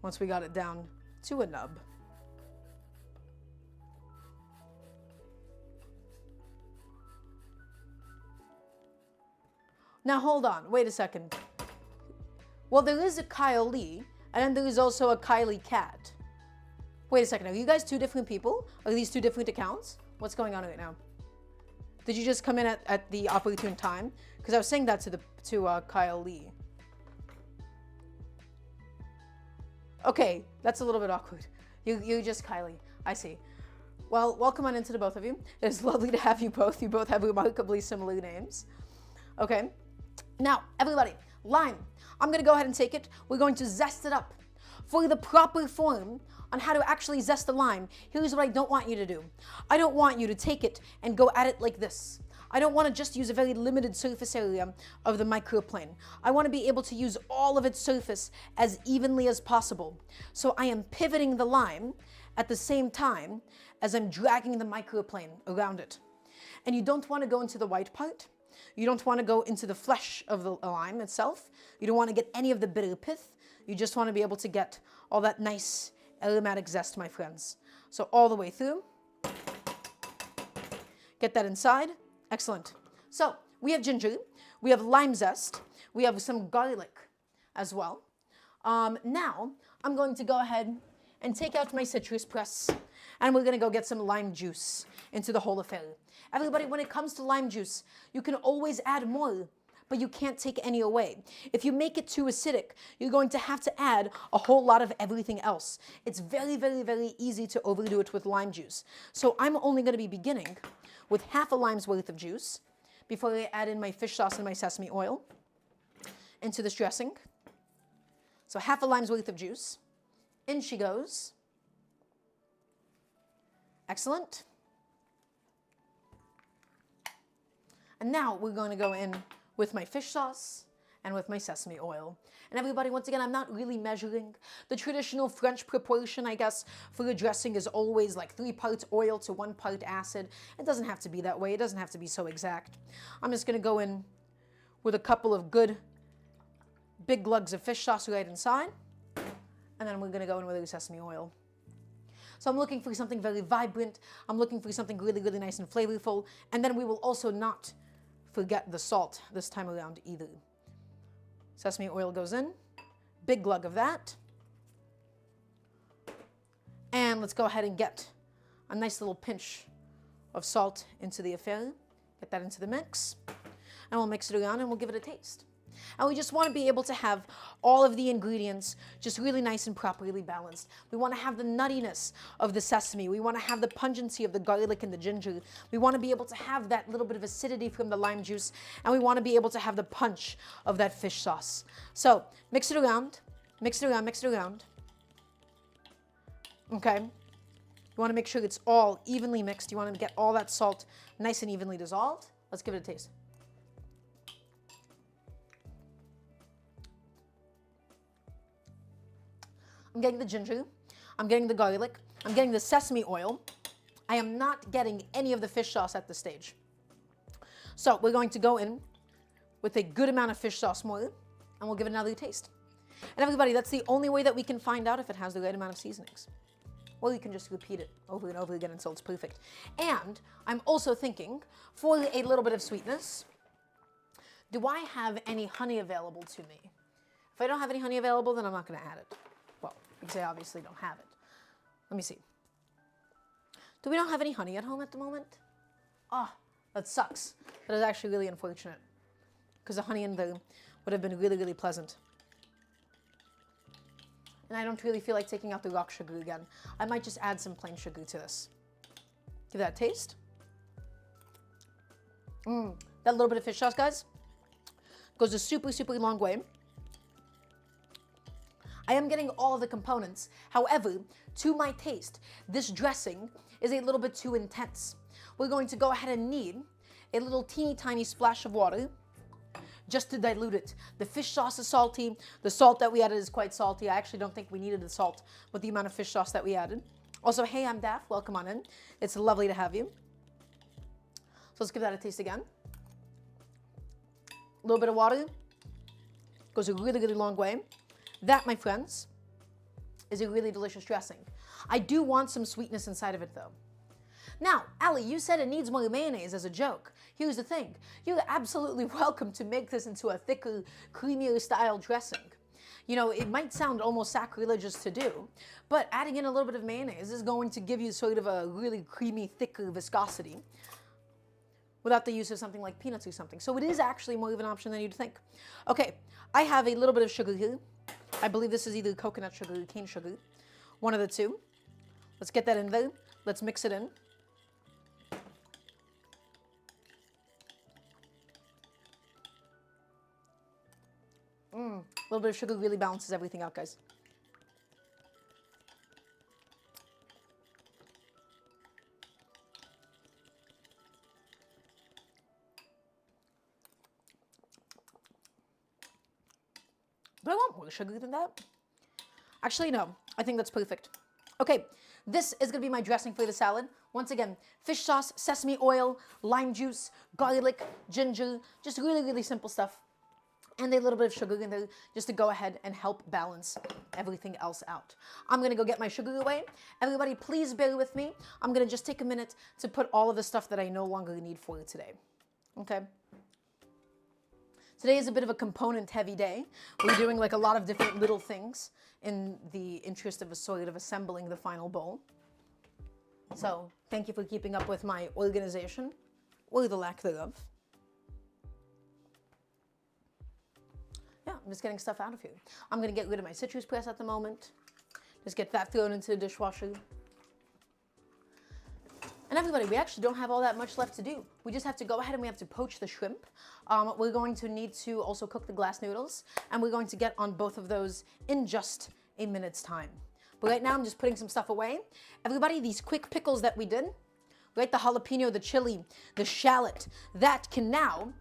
once we got it down to a nub. Now hold on, wait a second. Well, there is a Kyle Lee, and then there is also a Kylie Cat. Wait a second, are you guys 2 different people? Are these 2 different accounts? What's going on right now? Did you just come in at the opportune time? Because I was saying that to Kyle Lee. Okay, that's a little bit awkward. You just Kylie. I see. Well, welcome on into the both of you. It's lovely to have you both. You both have remarkably similar names. Okay. Now, everybody, lime. I'm going to go ahead and take it. We're going to zest it up. For the proper form on how to actually zest the lime, here's what I don't want you to do. I don't want you to take it and go at it like this. I don't want to just use a very limited surface area of the microplane. I want to be able to use all of its surface as evenly as possible. So I am pivoting the lime at the same time as I'm dragging the microplane around it. And you don't want to go into the white part. You don't want to go into the flesh of the lime itself. You don't want to get any of the bitter pith. You just want to be able to get all that nice aromatic zest, my friends. So all the way through. Get that inside. Excellent. So we have ginger, we have lime zest, we have some garlic as well. Now I'm going to go ahead and take out my citrus press, and we're going to go get some lime juice into the whole affair. Everybody, when it comes to lime juice, you can always add more, but you can't take any away. If you make it too acidic, you're going to have to add a whole lot of everything else. It's very, very, very easy to overdo it with lime juice. So I'm only going to be beginning with half a lime's worth of juice before I add in my fish sauce and my sesame oil into this dressing. So half a lime's worth of juice. In she goes. Excellent. And now we're going to go in with my fish sauce and with my sesame oil. And everybody, once again, I'm not really measuring. The traditional French proportion, I guess, for a dressing is always like 3 parts oil to 1 part acid. It doesn't have to be that way. It doesn't have to be so exact. I'm just going to go in with a couple of good big glugs of fish sauce right inside. And then we're going to go in with the sesame oil. So I'm looking for something very vibrant. I'm looking for something really, really nice and flavorful. And then we will also not forget the salt this time around either. Sesame oil goes in, big glug of that. And let's go ahead and get a nice little pinch of salt into the affair. Get that into the mix. And we'll mix it around and we'll give it a taste. And we just want to be able to have all of the ingredients just really nice and properly balanced. We want to have the nuttiness of the sesame. We want to have the pungency of the garlic and the ginger. We want to be able to have that little bit of acidity from the lime juice. And we want to be able to have the punch of that fish sauce. So mix it around, mix it around, mix it around. Okay. You want to make sure it's all evenly mixed. You want to get all that salt nice and evenly dissolved. Let's give it a taste. I'm getting the ginger, I'm getting the garlic, I'm getting the sesame oil. I am not getting any of the fish sauce at this stage. So we're going to go in with a good amount of fish sauce more, and we'll give it another taste. And everybody, that's the only way that we can find out if it has the right amount of seasonings. Or you can just repeat it over and over again until it's perfect. And I'm also thinking, for a little bit of sweetness, do I have any honey available to me? If I don't have any honey available, then I'm not going to add it. Well, because I obviously don't have it. Let me see. Do we not have any honey at home at the moment? Ah, that sucks. That is actually really unfortunate. Because the honey in there would have been really, really pleasant. And I don't really feel like taking out the rock sugar again. I might just add some plain sugar to this. Give that a taste. That little bit of fish sauce, guys, goes a super, super long way. I am getting all of the components. However, to my taste, this dressing is a little bit too intense. We're going to go ahead and need a little teeny tiny splash of water just to dilute it. The fish sauce is salty. The salt that we added is quite salty. I actually don't think we needed the salt with the amount of fish sauce that we added. Also, hey, I'm Daph. Welcome on in. It's lovely to have you. So let's give that a taste again. A little bit of water goes a really, really long way. That, my friends, is a really delicious dressing. I do want some sweetness inside of it, though. Now, Allie, you said it needs more mayonnaise as a joke. Here's the thing. You're absolutely welcome to make this into a thicker, creamier style dressing. You know, it might sound almost sacrilegious to do, but adding in a little bit of mayonnaise is going to give you sort of a really creamy, thicker viscosity without the use of something like peanuts or something. So it is actually more of an option than you'd think. Okay, I have a little bit of sugar here. I believe this is either coconut sugar or cane sugar. One of the two. Let's get that in there. Let's mix it in. A little bit of sugar really balances everything out, guys. Do I want more sugar than that? Actually, no. I think that's perfect. Okay, this is going to be my dressing for the salad. Once again, fish sauce, sesame oil, lime juice, garlic, ginger, just really, really simple stuff. And a little bit of sugar in there just to go ahead and help balance everything else out. I'm going to go get my sugar away. Everybody, please bear with me. I'm going to just take a minute to put all of the stuff that I no longer need for today. Okay? Today is a bit of a component-heavy day. We're doing like a lot of different little things in the interest of a sort of assembling the final bowl. So thank you for keeping up with my organization, or the lack thereof. Yeah, I'm just getting stuff out of here. I'm going to get rid of my citrus press at the moment. Just get that thrown into the dishwasher. And everybody, we actually don't have all that much left to do. We just have to go ahead and we have to poach the shrimp. We're going to need to also cook the glass noodles, and we're going to get on both of those in just a minute's time. But right now, I'm just putting some stuff away. Everybody, these quick pickles that we did, right? The jalapeno, the chili, the shallot, that can now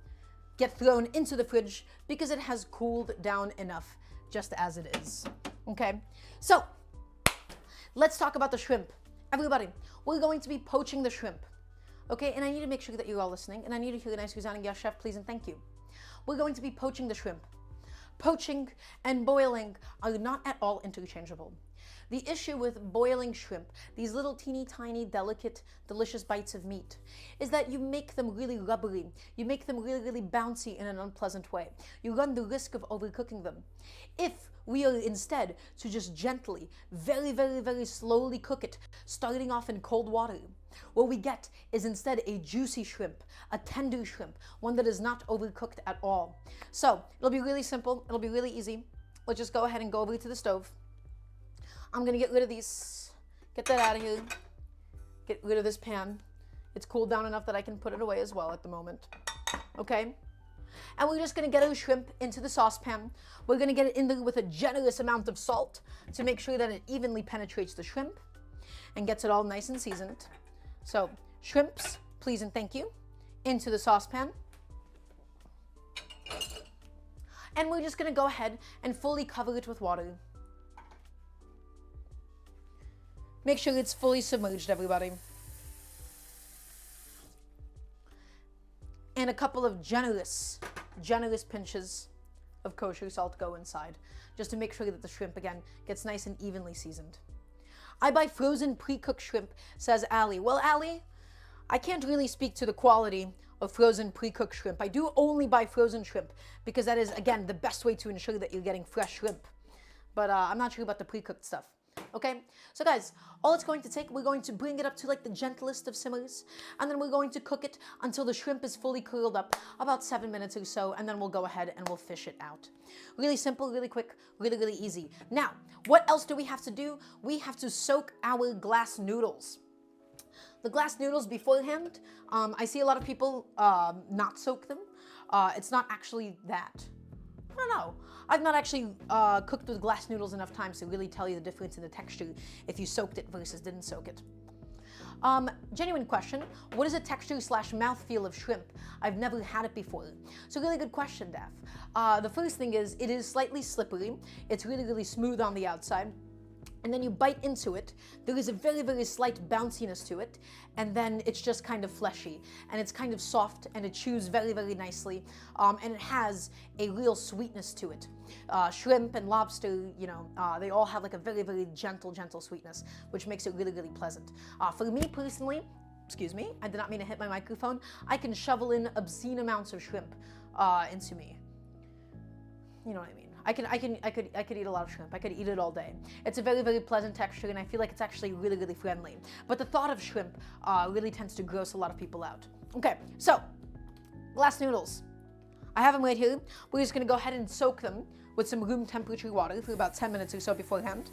get thrown into the fridge because it has cooled down enough just as it is. Okay, so let's talk about the shrimp. Everybody, we're going to be poaching the shrimp. Okay, and I need to make sure that you're all listening, and I need to hear a nice resounding yes, chef, please and thank you. We're going to be poaching the shrimp. Poaching and boiling are not at all interchangeable. The issue with boiling shrimp, these little teeny tiny, delicate, delicious bites of meat, is that you make them really rubbery. You make them really, really bouncy in an unpleasant way. You run the risk of overcooking them. If we are instead to just gently, very, very, very slowly cook it, starting off in cold water, what we get is instead a juicy shrimp, a tender shrimp, one that is not overcooked at all. So it'll be really simple, it'll be really easy. Let's just go ahead and go over to the stove. I'm gonna get rid of these, get that out of here, get rid of this pan. It's cooled down enough that I can put it away as well at the moment, okay? And we're just gonna get our shrimp into the saucepan. We're gonna get it in there with a generous amount of salt to make sure that it evenly penetrates the shrimp and gets it all nice and seasoned. So, shrimps, please and thank you, into the saucepan. And we're just gonna go ahead and fully cover it with water. Make sure it's fully submerged, everybody. And a couple of generous pinches of kosher salt go inside, just to make sure that the shrimp, again, gets nice and evenly seasoned. I buy frozen pre-cooked shrimp, says Allie. Well, Allie, I can't really speak to the quality of frozen pre-cooked shrimp. I do only buy frozen shrimp because that is, again, the best way to ensure that you're getting fresh shrimp. But I'm not sure about the pre-cooked stuff. Okay, so guys, all it's going to take, we're going to bring it up to like the gentlest of simmers, and then we're going to cook it until the shrimp is fully curled up, about 7 minutes or so, and then we'll go ahead and we'll fish it out. Really simple, really quick, really, really easy. Now, what else do we have to do? We have to soak our glass noodles. The glass noodles beforehand, I see a lot of people not soak them. It's not actually that. I don't know. I've not actually cooked with glass noodles enough times to really tell you the difference in the texture if you soaked it versus didn't soak it. Genuine question, what is the texture / mouthfeel of shrimp? I've never had it before. So really good question, Daph. The first thing is, it is slightly slippery. It's really, really smooth on the outside. And then you bite into it, there is a very, very slight bounciness to it, and then it's just kind of fleshy, and it's kind of soft, and it chews very, very nicely, and it has a real sweetness to it. Shrimp and lobster, you know, they all have like a very, very gentle sweetness, which makes it really, really pleasant. For me personally, excuse me, I did not mean to hit my microphone, I can shovel in obscene amounts of shrimp into me. You know what I mean? I could eat a lot of shrimp. I could eat it all day. It's a very, very pleasant texture, and I feel like it's actually really, really friendly. But the thought of shrimp really tends to gross a lot of people out. Okay, so glass noodles. I have them right here. We're just gonna go ahead and soak them with some room temperature water for about 10 minutes or so beforehand.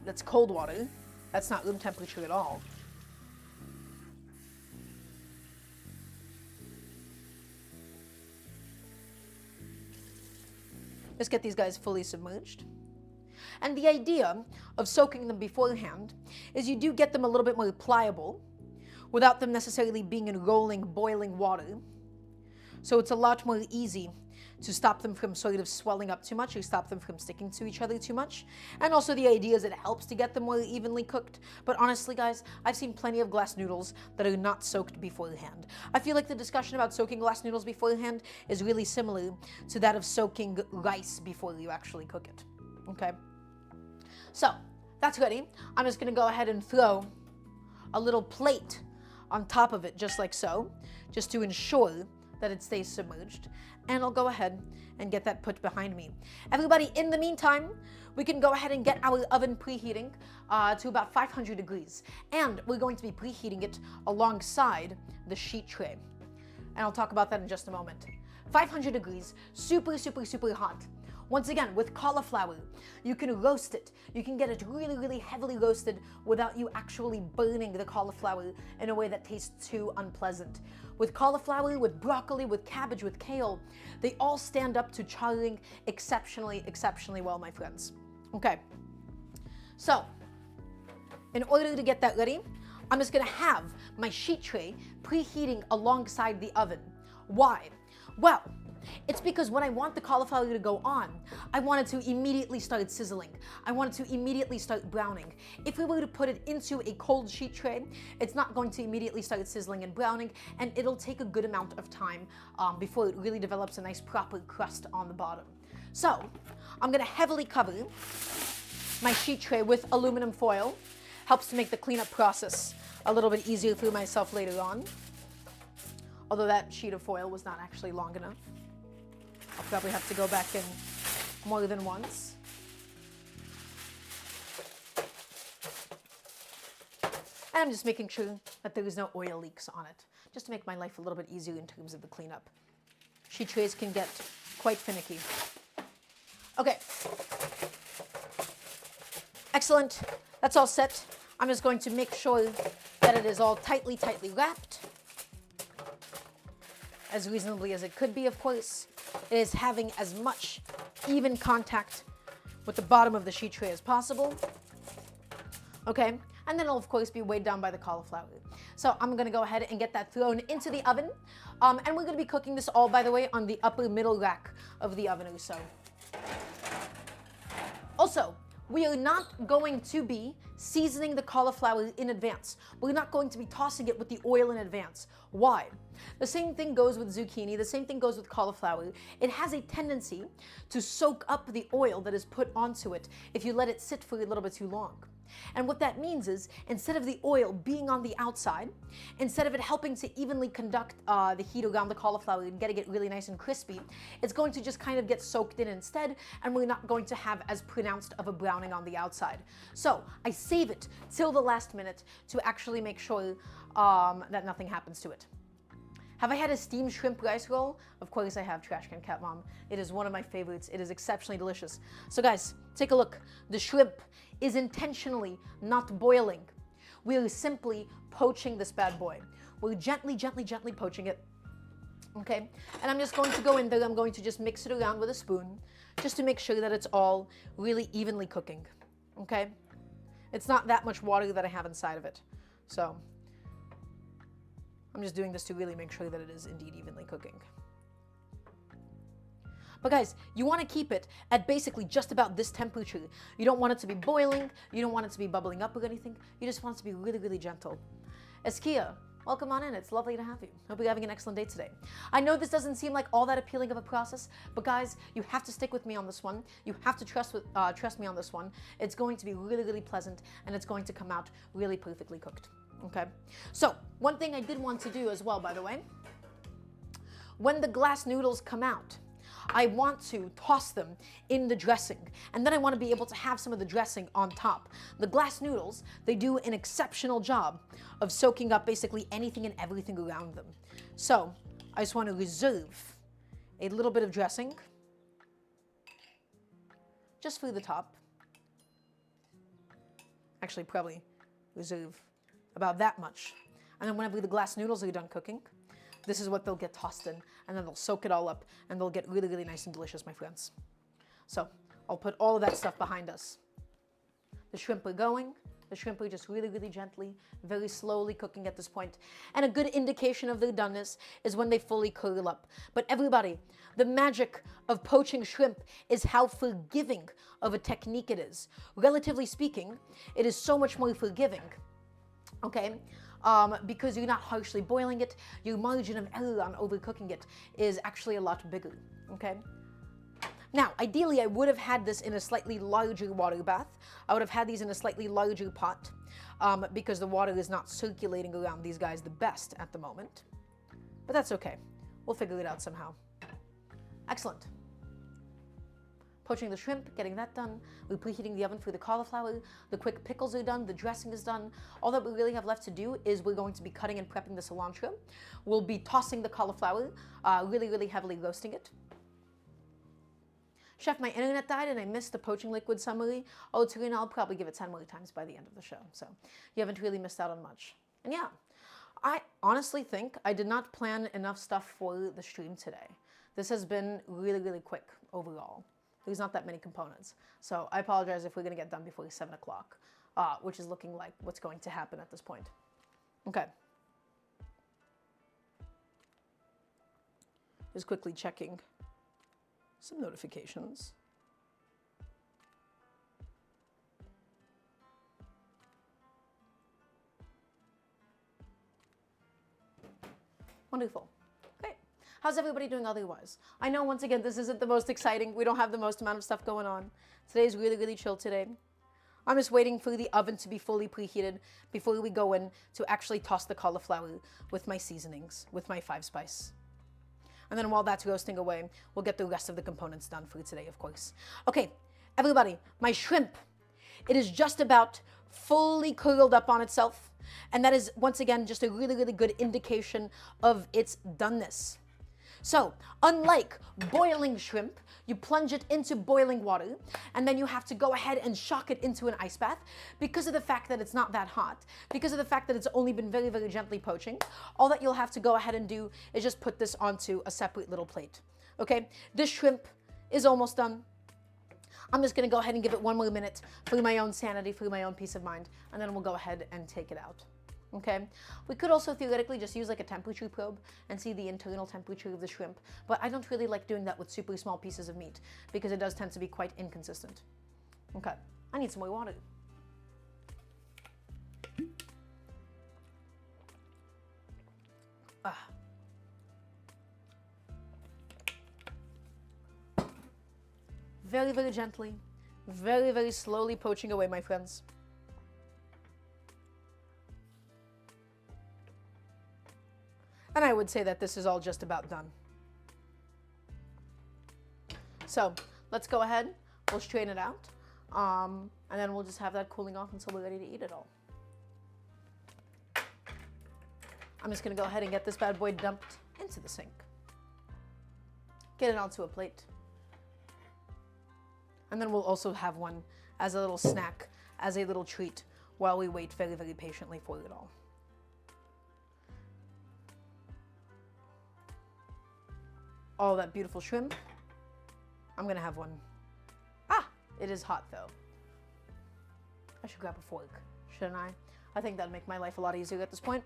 That's cold water. That's not room temperature at all. Just get these guys fully submerged. And the idea of soaking them beforehand is you do get them a little bit more pliable without them necessarily being in rolling, boiling water. So it's a lot more easy to stop them from sort of swelling up too much or stop them from sticking to each other too much. And also the idea is it helps to get them more evenly cooked. But honestly, guys, I've seen plenty of glass noodles that are not soaked beforehand. I feel like the discussion about soaking glass noodles beforehand is really similar to that of soaking rice before you actually cook it. Okay? So, that's ready. I'm just gonna go ahead and throw a little plate on top of it, just like so, just to ensure that it stays submerged. And I'll go ahead and get that put behind me. Everybody, in the meantime, we can go ahead and get our oven preheating to about 500 degrees. And we're going to be preheating it alongside the sheet tray. And I'll talk about that in just a moment. 500 degrees, super, super, super hot. Once again, with cauliflower, you can roast it. You can get it really, really heavily roasted without you actually burning the cauliflower in a way that tastes too unpleasant. With cauliflower, with broccoli, with cabbage, with kale, they all stand up to charring exceptionally, exceptionally well, my friends. Okay, so in order to get that ready, I'm just gonna have my sheet tray preheating alongside the oven. Why? Well, it's because when I want the cauliflower to go on, I want it to immediately start sizzling. I want it to immediately start browning. If we were to put it into a cold sheet tray, it's not going to immediately start sizzling and browning, and it'll take a good amount of time before it really develops a nice proper crust on the bottom. So I'm gonna heavily cover my sheet tray with aluminum foil. Helps to make the cleanup process a little bit easier for myself later on. Although that sheet of foil was not actually long enough. I'll probably have to go back in more than once. And I'm just making sure that there is no oil leaks on it, just to make my life a little bit easier in terms of the cleanup. Sheet trays can get quite finicky. Okay. Excellent. That's all set. I'm just going to make sure that it is all tightly wrapped. As reasonably as it could be, of course. It is having as much even contact with the bottom of the sheet tray as possible. Okay, and then it'll of course be weighed down by the cauliflower. So I'm gonna go ahead and get that thrown into the oven. And we're gonna be cooking this all, by the way, on the upper middle rack of the oven or so. Also, we are not going to be seasoning the cauliflower in advance. We're not going to be tossing it with the oil in advance. Why? The same thing goes with zucchini, the same thing goes with cauliflower. It has a tendency to soak up the oil that is put onto it if you let it sit for a little bit too long. And what that means is, instead of the oil being on the outside, instead of it helping to evenly conduct the heat around the cauliflower and getting it really nice and crispy, it's going to just kind of get soaked in instead, and we're not going to have as pronounced of a browning on the outside. So I save it till the last minute to actually make sure that nothing happens to it. Have I had a steamed shrimp rice roll? Of course I have, Trash Can Cat Mom. It is one of my favorites. It is exceptionally delicious. So guys, take a look. The shrimp is intentionally not boiling. We're simply poaching this bad boy. We're gently poaching it. Okay, and I'm just going to go in there. I'm going to just mix it around with a spoon just to make sure that it's all really evenly cooking. Okay, it's not that much water that I have inside of it. So I'm just doing this to really make sure that it is indeed evenly cooking. But guys, you want to keep it at basically just about this temperature. You don't want it to be boiling. You don't want it to be bubbling up or anything. You just want it to be really gentle. Eskia, welcome on in. It's lovely to have you. Hope you're having an excellent day today. I know this doesn't seem like all that appealing of a process, but guys, you have to stick with me on this one. You have to trust me on this one. It's going to be really pleasant, and it's going to come out really perfectly cooked. Okay, so one thing I did want to do as well, by the way, when the glass noodles come out, I want to toss them in the dressing, and then I want to be able to have some of the dressing on top. The glass noodles, they do an exceptional job of soaking up basically anything and everything around them. So I just want to reserve a little bit of dressing just for the top. Actually, probably reserve about that much. And then whenever the glass noodles are done cooking, this is what they'll get tossed in, and then they'll soak it all up, and they'll get really nice and delicious, my friends. So I'll put all of that stuff behind us. The shrimp are going. The shrimp are just really gently, very slowly cooking at this point. And a good indication of their doneness is when they fully curl up. But everybody, the magic of poaching shrimp is how forgiving of a technique it is. Relatively speaking, it is so much more forgiving. Okay, because you're not harshly boiling it, your margin of error on overcooking it is actually a lot bigger, okay? Now, ideally, I would have had this in a slightly larger water bath. I would have had these in a slightly larger pot because the water is not circulating around these guys the best at the moment. But that's okay. We'll figure it out somehow. Excellent. Poaching the shrimp, getting that done. We're preheating the oven for the cauliflower. The quick pickles are done. The dressing is done. All that we really have left to do is we're going to be cutting and prepping the cilantro. We'll be tossing the cauliflower, really heavily roasting it. Chef, my internet died and I missed the poaching liquid summary. Oh, Tarina, I'll probably give it 10 more times by the end of the show. So you haven't really missed out on much. And yeah, I honestly think I did not plan enough stuff for the stream today. This has been really quick overall. There's not that many components. So I apologize if we're going to get done before 7 o'clock, which is looking like what's going to happen at this point. Okay. Just quickly checking some notifications. Wonderful. Great. How's everybody doing otherwise? I know, once again, this isn't the most exciting. We don't have the most amount of stuff going on. Today's really, really chill today. I'm just waiting for the oven to be fully preheated before we go in to actually toss the cauliflower with my seasonings, with my 5-spice. And then while that's roasting away, we'll get the rest of the components done for today, of course. Okay, everybody, my shrimp, it is just about fully curled up on itself. And that is, once again, just a really, really good indication of its doneness. So, unlike boiling shrimp, you plunge it into boiling water, and then you have to go ahead and shock it into an ice bath because of the fact that it's not that hot, because of the fact that it's only been very, very gently poaching. All that you'll have to go ahead and do is just put this onto a separate little plate. Okay, this shrimp is almost done. I'm just gonna go ahead and give it one more minute for my own sanity, for my own peace of mind, and then we'll go ahead and take it out. Okay, we could also theoretically just use like a temperature probe and see the internal temperature of the shrimp, but I don't really like doing that with super small pieces of meat because it does tend to be quite inconsistent. Okay, I need some more water. Very, very gently, very, very slowly poaching away, my friends. And I would say that this is all just about done. So let's go ahead, we'll strain it out, and then we'll just have that cooling off until we're ready to eat it all. I'm just gonna go ahead and get this bad boy dumped into the sink. Get it onto a plate. And then we'll also have one as a little snack, as a little treat, while we wait very, very patiently for it all. All that beautiful shrimp. I'm gonna have one. Ah, it is hot though. I should grab a fork, shouldn't I? I think that'd make my life a lot easier at this point.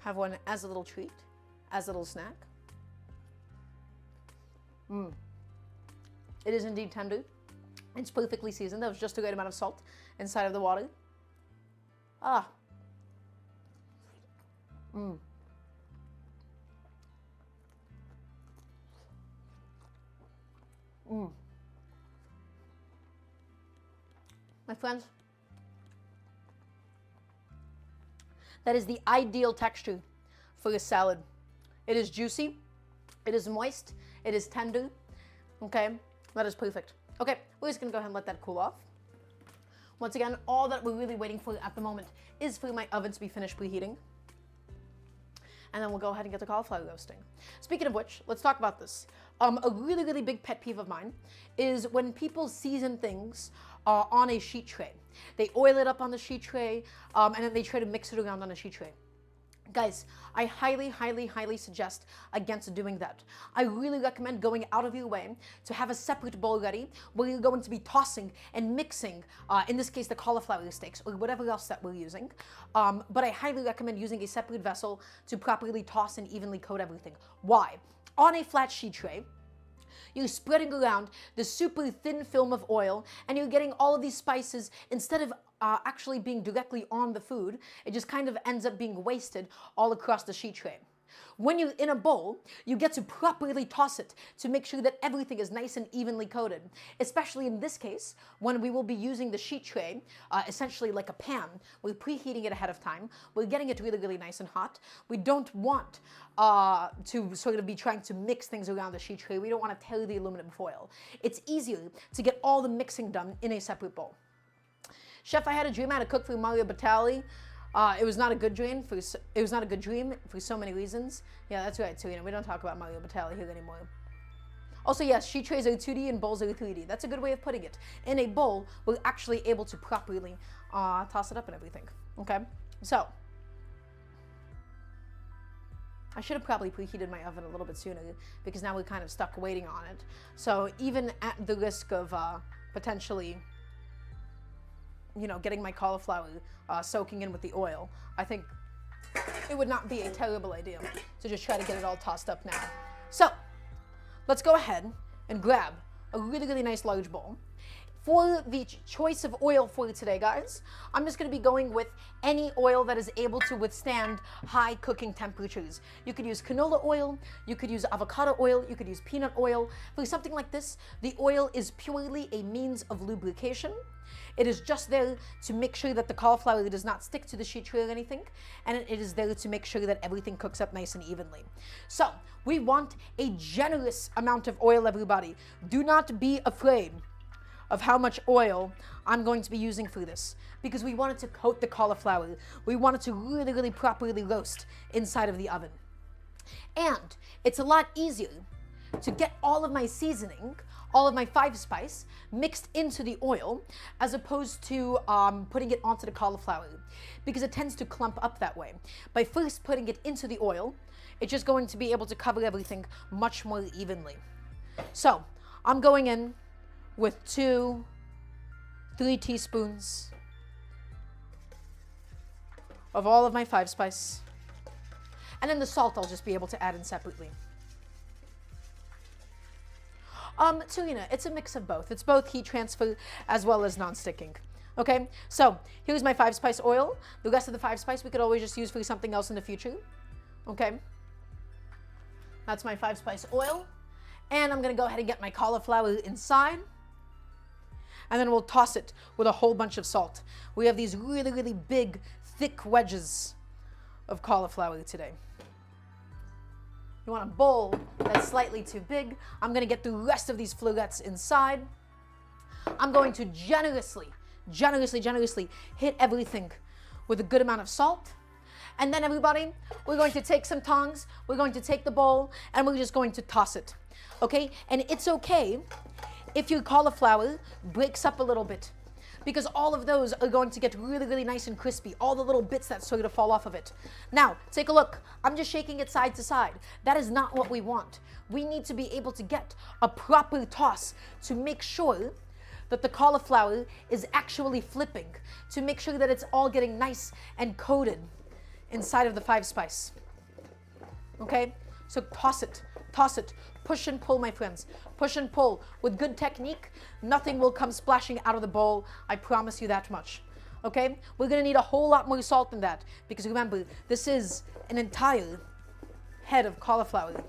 Have one as a little treat, as a little snack. It is indeed tender. It's perfectly seasoned. There was just the right amount of salt inside of the water. Ah. My friends, that is the ideal texture for a salad. It is juicy, it is moist, it is tender. Okay, that is perfect. Okay, we're just gonna go ahead and let that cool off. Once again, all that we're really waiting for at the moment is for my oven to be finished preheating. And then we'll go ahead and get the cauliflower roasting. Speaking of which, let's talk about this. A really, really big pet peeve of mine is when people season things on a sheet tray. They oil it up on the sheet tray, and then they try to mix it around on a sheet tray. Guys, I highly, highly, highly suggest against doing that. I really recommend going out of your way to have a separate bowl ready where you're going to be tossing and mixing, in this case, the cauliflower steaks or whatever else that we're using. But I highly recommend using a separate vessel to properly toss and evenly coat everything. Why? On a flat sheet tray, you're spreading around the super thin film of oil, and you're getting all of these spices instead of actually being directly on the food. It just kind of ends up being wasted all across the sheet tray. When you're in a bowl, you get to properly toss it to make sure that everything is nice and evenly coated. Especially in this case, when we will be using the sheet tray, essentially like a pan. We're preheating it ahead of time. We're getting it really, really nice and hot. We don't want to sort of be trying to mix things around the sheet tray. We don't want to tear the aluminum foil. It's easier to get all the mixing done in a separate bowl. Chef, I had a dream I had to cook for Mario Batali. It was not a good dream. It was not a good dream for so many reasons. Yeah, that's right, Serena. We don't talk about Mario Batali here anymore. Also, yes, sheet trays are 2D and bowls are 3D. That's a good way of putting it. In a bowl, we're actually able to properly toss it up and everything. Okay, so I should have probably preheated my oven a little bit sooner because now we're kind of stuck waiting on it. So even at the risk of potentially, you know, getting my cauliflower soaking in with the oil, I think it would not be a terrible idea to just try to get it all tossed up now. So let's go ahead and grab a really, really nice large bowl. For the choice of oil for today, guys, I'm just going to be going with any oil that is able to withstand high cooking temperatures. You could use canola oil, you could use avocado oil, you could use peanut oil. For something like this, the oil is purely a means of lubrication. It is just there to make sure that the cauliflower does not stick to the sheet tray or anything, and it is there to make sure that everything cooks up nice and evenly. So, we want a generous amount of oil, everybody. Do not be afraid of how much oil I'm going to be using for this, because we want it to coat the cauliflower. We want it to really, really properly roast inside of the oven. And it's a lot easier to get all of my seasoning, all of my 5-spice mixed into the oil, as opposed to putting it onto the cauliflower, because it tends to clump up that way. By first putting it into the oil, it's just going to be able to cover everything much more evenly. So I'm going in with 2-3 teaspoons of all of my 5-spice. And then the salt I'll just be able to add in separately. Tulina, it's a mix of both. It's both heat transfer as well as non-sticking. Okay, so here's my 5-spice oil. The rest of the 5-spice we could always just use for something else in the future. Okay, that's my 5-spice oil. And I'm gonna go ahead and get my cauliflower inside. And then we'll toss it with a whole bunch of salt. We have these really, really big, thick wedges of cauliflower today. You want a bowl that's slightly too big. I'm gonna get the rest of these florets inside. I'm going to generously hit everything with a good amount of salt. And then everybody, we're going to take some tongs, we're going to take the bowl, and we're just going to toss it. Okay, and it's okay if your cauliflower breaks up a little bit, because all of those are going to get really, really nice and crispy, all the little bits that sort of fall off of it. Now, take a look. I'm just shaking it side to side. That is not what we want. We need to be able to get a proper toss to make sure that the cauliflower is actually flipping, to make sure that it's all getting nice and coated inside of the 5-spice. Okay, so toss it, push and pull, my friends. Push and pull. With good technique, nothing will come splashing out of the bowl. I promise you that much. Okay? We're gonna need a whole lot more salt than that, because remember, this is an entire head of cauliflower.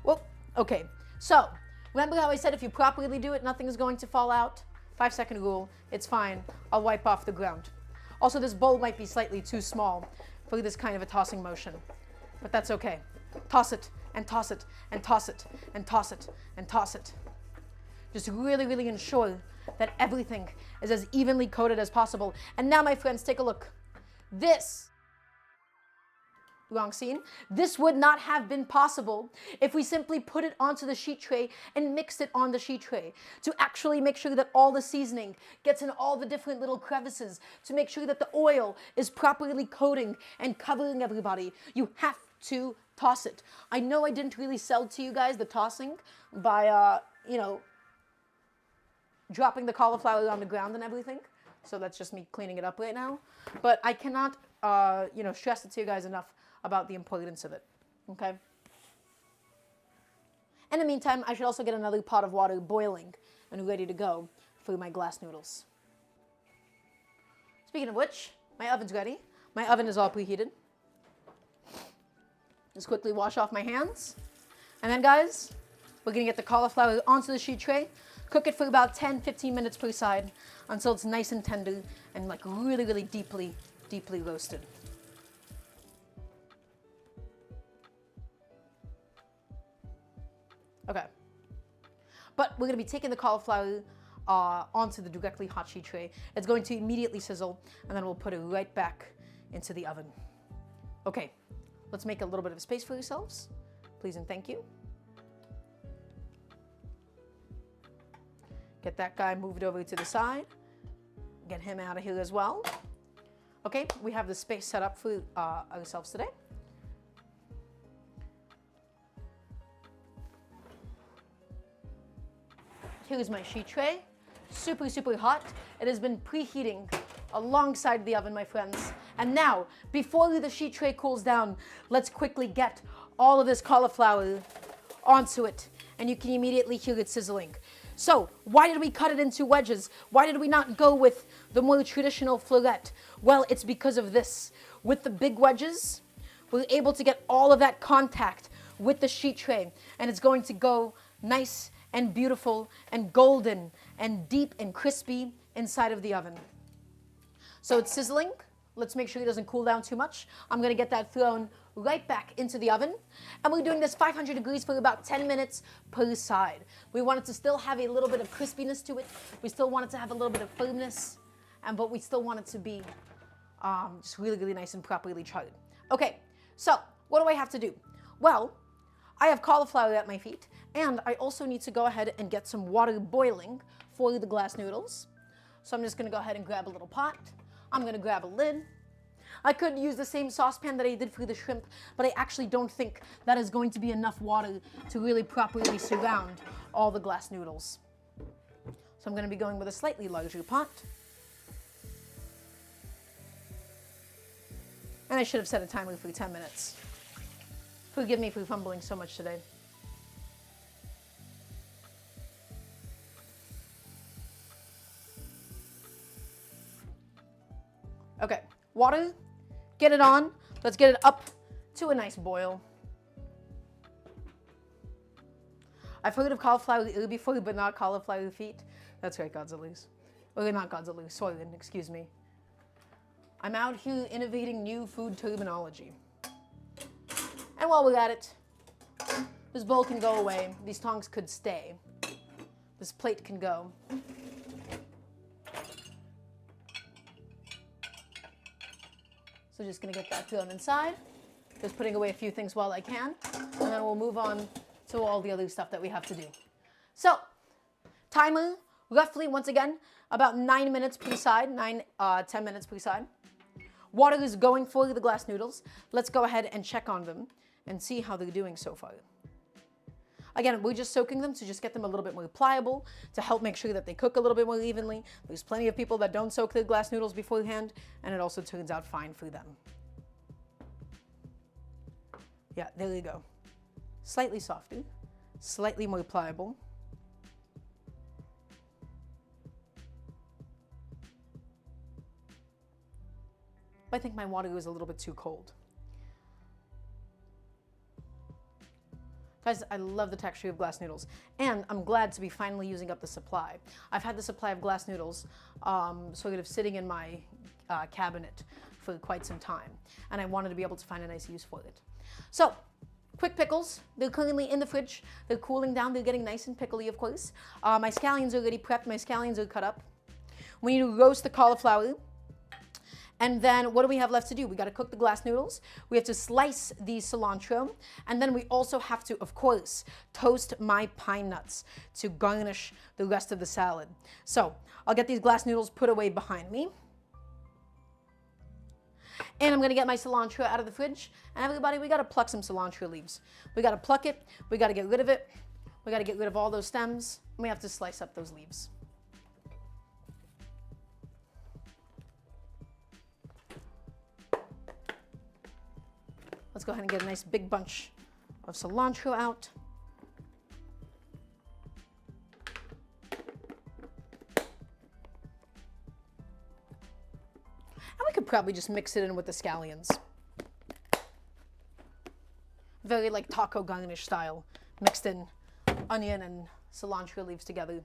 Well, okay. So, remember how I said if you properly do it, nothing is going to fall out? 5-second rule. It's fine. I'll wipe off the ground. Also, this bowl might be slightly too small for this kind of a tossing motion, but that's okay. Toss it, and toss it, and toss it, and toss it, and toss it. Just really, really ensure that everything is as evenly coated as possible. And now, my friends, take a look. This, wrong scene, this would not have been possible if we simply put it onto the sheet tray and mixed it on the sheet tray, to actually make sure that all the seasoning gets in all the different little crevices, to make sure that the oil is properly coating and covering everybody. You have to toss it. I know I didn't really sell to you guys the tossing by, dropping the cauliflower on the ground and everything. So that's just me cleaning it up right now. But I cannot, stress it to you guys enough about the importance of it. Okay? In the meantime, I should also get another pot of water boiling and ready to go for my glass noodles. Speaking of which, my oven's ready. My oven is all preheated. Just quickly wash off my hands. And then, guys, we're gonna get the cauliflower onto the sheet tray, cook it for about 10-15 minutes per side until it's nice and tender and like really, really deeply, deeply roasted. Okay. But we're gonna be taking the cauliflower onto the directly hot sheet tray. It's going to immediately sizzle, and then we'll put it right back into the oven. Okay. Let's make a little bit of space for yourselves. Please and thank you. Get that guy moved over to the side. Get him out of here as well. Okay, we have the space set up for ourselves today. Here's my sheet tray. Super, super hot. It has been preheating alongside the oven, my friends. And now, before the sheet tray cools down, let's quickly get all of this cauliflower onto it. And you can immediately hear it sizzling. So why did we cut it into wedges? Why did we not go with the more traditional fillet? Well, it's because of this. With the big wedges, we're able to get all of that contact with the sheet tray, and it's going to go nice and beautiful and golden and deep and crispy inside of the oven. So it's sizzling. Let's make sure it doesn't cool down too much. I'm gonna get that thrown right back into the oven. And we're doing this 500 degrees for about 10 minutes per side. We want it to still have a little bit of crispiness to it. We still want it to have a little bit of firmness, but we still want it to be just really, really nice and properly charred. Okay, so what do I have to do? Well, I have cauliflower at my feet, and I also need to go ahead and get some water boiling for the glass noodles. So I'm just gonna go ahead and grab a little pot. I'm gonna grab a lid. I could use the same saucepan that I did for the shrimp, but I actually don't think that is going to be enough water to really properly surround all the glass noodles. So I'm gonna be going with a slightly larger pot. And I should have set a timer for 10 minutes. Forgive me for fumbling so much today. Okay, water, get it on. Let's get it up to a nice boil. I've heard of cauliflower ear before, but not cauliflower feet. That's right, Godzilla's. Or not Godzilla, Soylent, excuse me. I'm out here innovating new food terminology. And while we're at it, this bowl can go away. These tongs could stay. This plate can go. So just gonna get that thrown inside. Just putting away a few things while I can. And then we'll move on to all the other stuff that we have to do. So, timer, roughly, once again, about 9 minutes per side, 10 minutes per side. Water is going for the glass noodles. Let's go ahead and check on them and see how they're doing so far. Again, we're just soaking them to just get them a little bit more pliable, to help make sure that they cook a little bit more evenly. There's plenty of people that don't soak their glass noodles beforehand, and it also turns out fine for them. Yeah, there you go. Slightly softer, slightly more pliable. I think my water was a little bit too cold. Guys, I love the texture of glass noodles, and I'm glad to be finally using up the supply. I've had the supply of glass noodles sort of sitting in my cabinet for quite some time, and I wanted to be able to find a nice use for it. So, quick pickles. They're currently in the fridge. They're cooling down. They're getting nice and pickly, of course. My scallions are already prepped. My scallions are cut up. We need to roast the cauliflower. And then what do we have left to do? We got to cook the glass noodles. We have to slice the cilantro. And then we also have to, of course, toast my pine nuts to garnish the rest of the salad. So I'll get these glass noodles put away behind me. And I'm going to get my cilantro out of the fridge. And everybody, we got to pluck some cilantro leaves. We got to pluck it. We got to get rid of it. We got to get rid of all those stems. And we have to slice up those leaves. Let's go ahead and get a nice big bunch of cilantro out. And we could probably just mix it in with the scallions. Very like taco garnish style, mixed in onion and cilantro leaves together.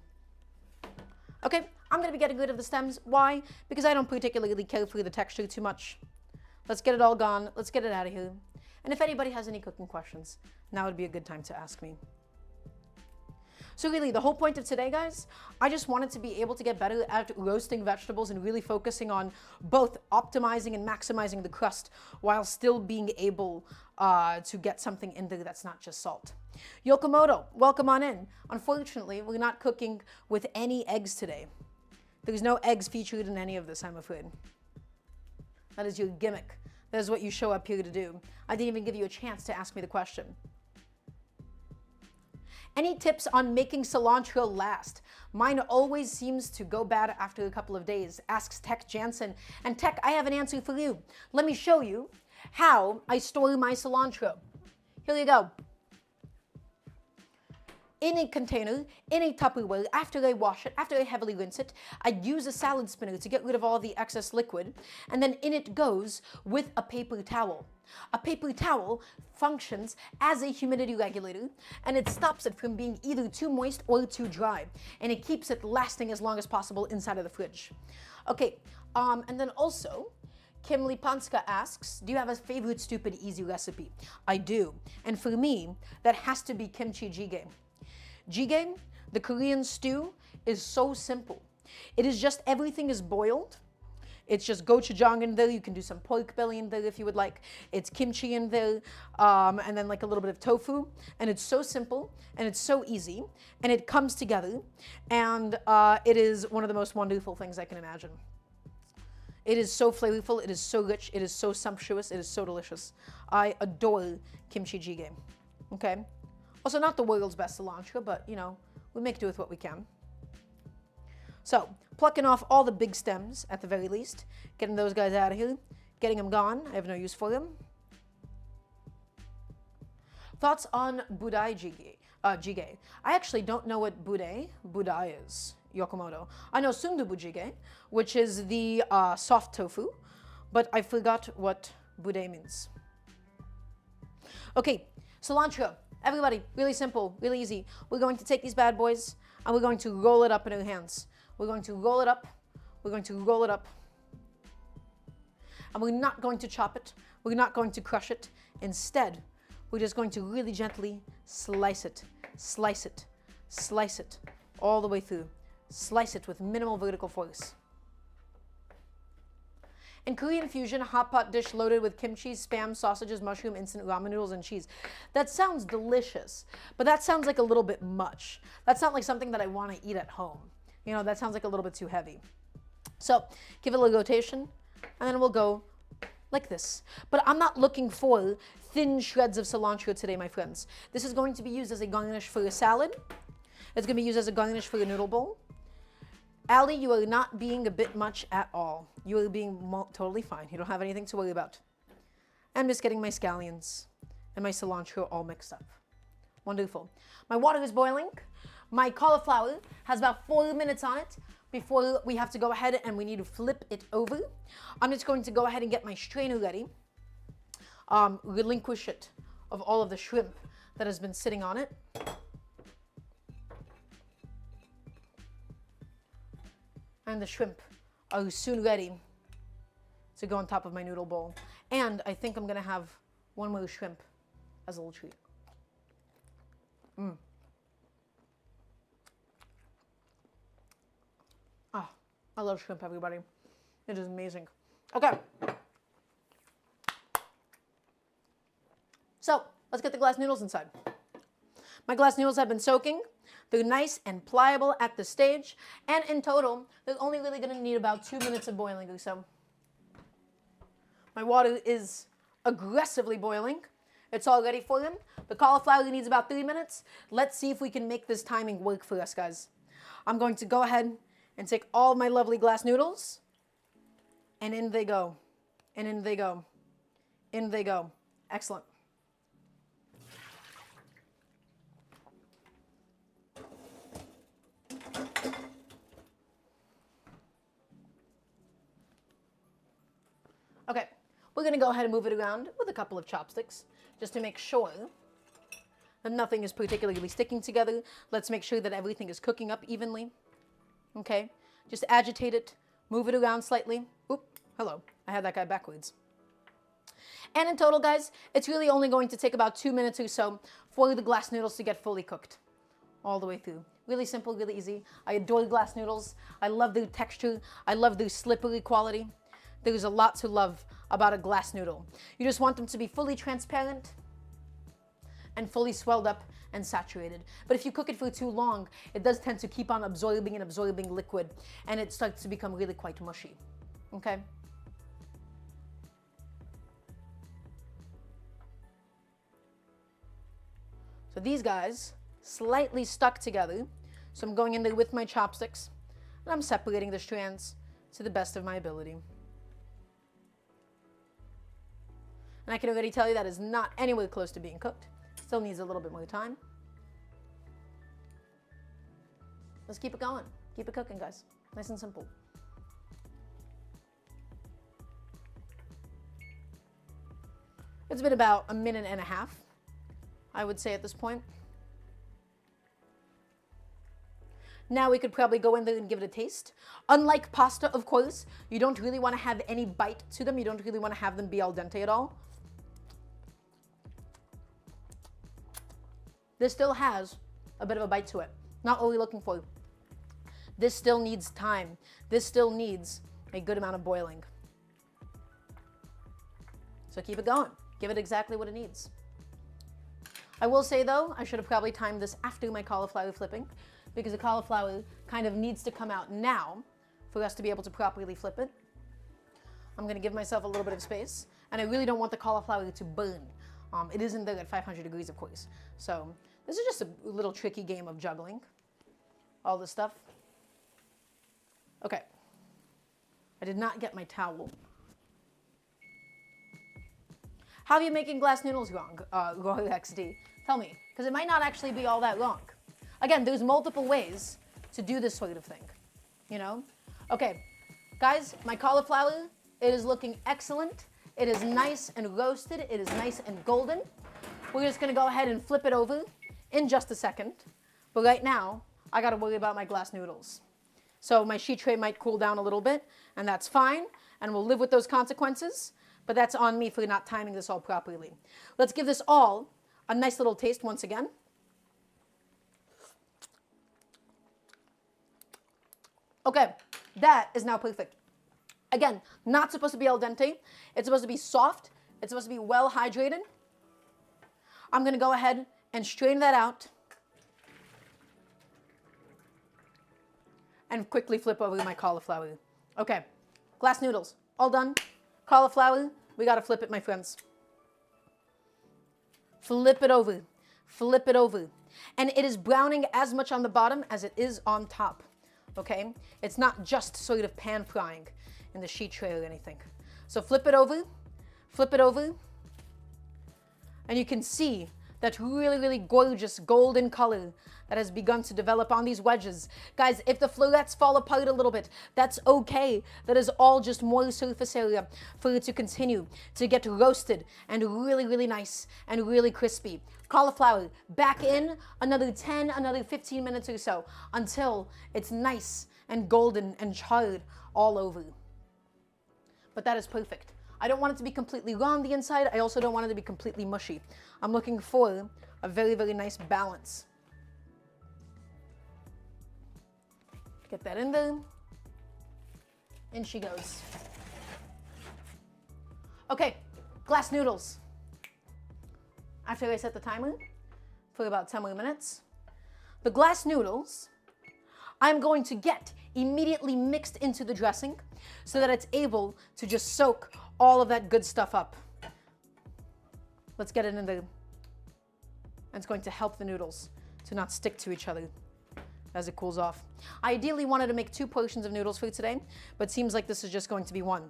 Okay, I'm gonna be getting rid of the stems. Why? Because I don't particularly care for the texture too much. Let's get it all gone. Let's get it out of here. And if anybody has any cooking questions, now would be a good time to ask me. So really, the whole point of today, guys, I just wanted to be able to get better at roasting vegetables and really focusing on both optimizing and maximizing the crust while still being able to get something in there that's not just salt. Yokomoto, welcome on in. Unfortunately, we're not cooking with any eggs today. There's no eggs featured in any of this, I'm afraid. That is your gimmick. That is what you show up here to do. I didn't even give you a chance to ask me the question. Any tips on making cilantro last? Mine always seems to go bad after a couple of days, asks Tech Jansen. And Tech, I have an answer for you. Let me show you how I store my cilantro. Here you go. in a container, in a Tupperware, after I wash it, after I heavily rinse it, I use a salad spinner to get rid of all the excess liquid, and then in it goes with a paper towel. A paper towel functions as a humidity regulator, and it stops it from being either too moist or too dry, and it keeps it lasting as long as possible inside of the fridge. Okay, and then also, Kim Lipanska asks, do you have a favorite stupid easy recipe? I do, and for me, that has to be kimchi jjigae. Jjigae, the Korean stew, is so simple. It is just everything is boiled. It's just gochujang in there. You can do some pork belly in there if you would like. It's kimchi in there, and then like a little bit of tofu. And it's so simple, and it's so easy, and it comes together, and it is one of the most wonderful things I can imagine. It is so flavorful, it is so rich, it is so sumptuous, it is so delicious. I adore kimchi jjigae, okay? Also, not the world's best cilantro, but, you know, we make do with what we can. So, plucking off all the big stems, at the very least, getting those guys out of here, getting them gone. I have no use for them. Thoughts on budai jjigae? I actually don't know what budai is, Yokomoto. I know sundubu jjigae, which is the soft tofu, but I forgot what budai means. Okay, cilantro. Everybody, really simple, really easy. We're going to take these bad boys and we're going to roll it up in our hands. We're going to roll it up. We're going to roll it up. And we're not going to chop it. We're not going to crush it. Instead, we're just going to really gently slice it, slice it, slice it all the way through. Slice it with minimal vertical force. In Korean fusion, a hot pot dish loaded with kimchi, spam, sausages, mushroom, instant ramen noodles, and cheese. That sounds delicious, but that sounds like a little bit much. That's not like something that I want to eat at home. You know, that sounds like a little bit too heavy. So give it a little rotation, and then we'll go like this. But I'm not looking for thin shreds of cilantro today, my friends. This is going to be used as a garnish for a salad. It's going to be used as a garnish for a noodle bowl. Allie, you are not being a bit much at all. You are being totally fine. You don't have anything to worry about. I'm just getting my scallions and my cilantro all mixed up. Wonderful. My water is boiling. My cauliflower has about 4 minutes on it before we have to go ahead and we need to flip it over. I'm just going to go ahead and get my strainer ready. Relinquish it of all of the shrimp that has been sitting on it. And the shrimp are soon ready to go on top of my noodle bowl. And I think I'm gonna have one more shrimp as a little treat. Ah, I love shrimp, everybody. It is amazing. Okay. So, let's get the glass noodles inside. My glass noodles have been soaking. They're nice and pliable at this stage. And in total, they're only really going to need about 2 minutes of boiling or so. My water is aggressively boiling. It's all ready for them. The cauliflower needs about 3 minutes. Let's see if we can make this timing work for us, guys. I'm going to go ahead and take all of my lovely glass noodles. And in they go. And in they go. In they go. Excellent. Okay, we're going to go ahead and move it around with a couple of chopsticks just to make sure that nothing is particularly sticking together. Let's make sure that everything is cooking up evenly. Okay, just agitate it, move it around slightly. Oop, hello, I had that guy backwards. And in total, guys, it's really only going to take about 2 minutes or so for the glass noodles to get fully cooked all the way through. Really simple, really easy. I adore glass noodles. I love their texture. I love their slippery quality. There's a lot to love about a glass noodle. You just want them to be fully transparent and fully swelled up and saturated. But if you cook it for too long, it does tend to keep on absorbing and absorbing liquid, and it starts to become really quite mushy. Okay? So these guys slightly stuck together. So I'm going in there with my chopsticks, and I'm separating the strands to the best of my ability. And I can already tell you that is not anywhere close to being cooked. Still needs a little bit more time. Let's keep it going. Keep it cooking, guys. Nice and simple. It's been about a minute and a half, I would say at this point. Now we could probably go in there and give it a taste. Unlike pasta, of course, you don't really want to have any bite to them. You don't really want to have them be al dente at all. This still has a bit of a bite to it. Not what we're looking for. This still needs time. This still needs a good amount of boiling. So keep it going. Give it exactly what it needs. I will say though, I should have probably timed this after my cauliflower flipping, because the cauliflower kind of needs to come out now for us to be able to properly flip it. I'm gonna give myself a little bit of space, and I really don't want the cauliflower to burn. It isn't there at 500 degrees, of course. So this is just a little tricky game of juggling all this stuff. Okay, I did not get my towel. How are you making glass noodles wrong, Roy XD? Tell me, because it might not actually be all that wrong. Again, there's multiple ways to do this sort of thing, you know? Okay, guys, my cauliflower, it is looking excellent. It is nice and roasted. It is nice and golden. We're just gonna go ahead and flip it over in just a second. But right now, I gotta worry about my glass noodles. So my sheet tray might cool down a little bit, and that's fine, and we'll live with those consequences. But that's on me for not timing this all properly. Let's give this all a nice little taste once again. Okay, that is now perfect. Again, not supposed to be al dente. It's supposed to be soft. It's supposed to be well hydrated. I'm gonna go ahead and strain that out and quickly flip over my cauliflower. Okay, glass noodles, all done. Cauliflower, we gotta flip it, my friends. Flip it over, flip it over. And it is browning as much on the bottom as it is on top, okay? It's not just sort of pan frying in the sheet tray or anything. So flip it over, and you can see that really, really gorgeous golden color that has begun to develop on these wedges. Guys, if the florets fall apart a little bit, that's okay. That is all just more surface area for it to continue to get roasted and really, really nice and really crispy. Cauliflower, back in another 10, another 15 minutes or so until it's nice and golden and charred all over. But that is perfect. I don't want it to be completely raw on the inside. I also don't want it to be completely mushy. I'm looking for a very, very nice balance. Get that in there. In she goes. Okay, glass noodles. After I set the timer for about 10 more minutes, the glass noodles I'm going to get immediately mixed into the dressing so that it's able to just soak all of that good stuff up. Let's get it in there. And it's going to help the noodles to not stick to each other as it cools off. I ideally wanted to make 2 portions of noodles for today, but it seems like this is just going to be 1.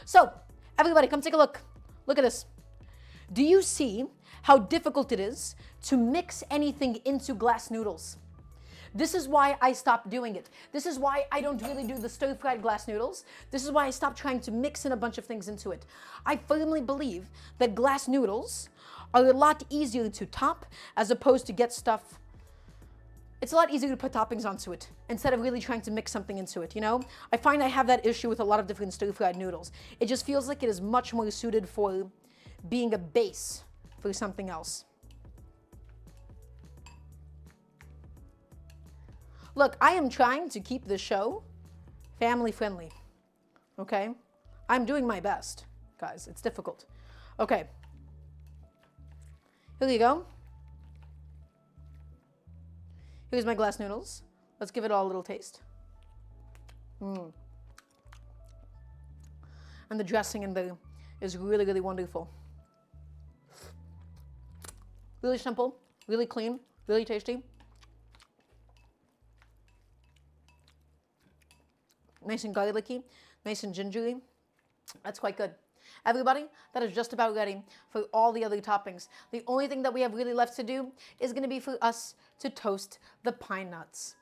So, everybody, come take a look. Look at this. Do you see how difficult it is to mix anything into glass noodles? This is why I stopped doing it. This is why I don't really do the stir-fried glass noodles. This is why I stopped trying to mix in a bunch of things into it. I firmly believe that glass noodles are a lot easier to top as opposed to get stuff. It's a lot easier to put toppings onto it instead of really trying to mix something into it, you know? I find I have that issue with a lot of different stir-fried noodles. It just feels like it is much more suited for being a base for something else. Look, I am trying to keep the show family friendly, okay? I'm doing my best, guys. It's difficult. Okay. Here you go. Here's my glass noodles. Let's give it all a little taste. And the dressing in there is really, really wonderful. Really simple, really clean, really tasty. Nice and garlicky, nice and gingery. That's quite good. Everybody, that is just about ready for all the other toppings. The only thing that we have really left to do is going to be for us to toast the pine nuts.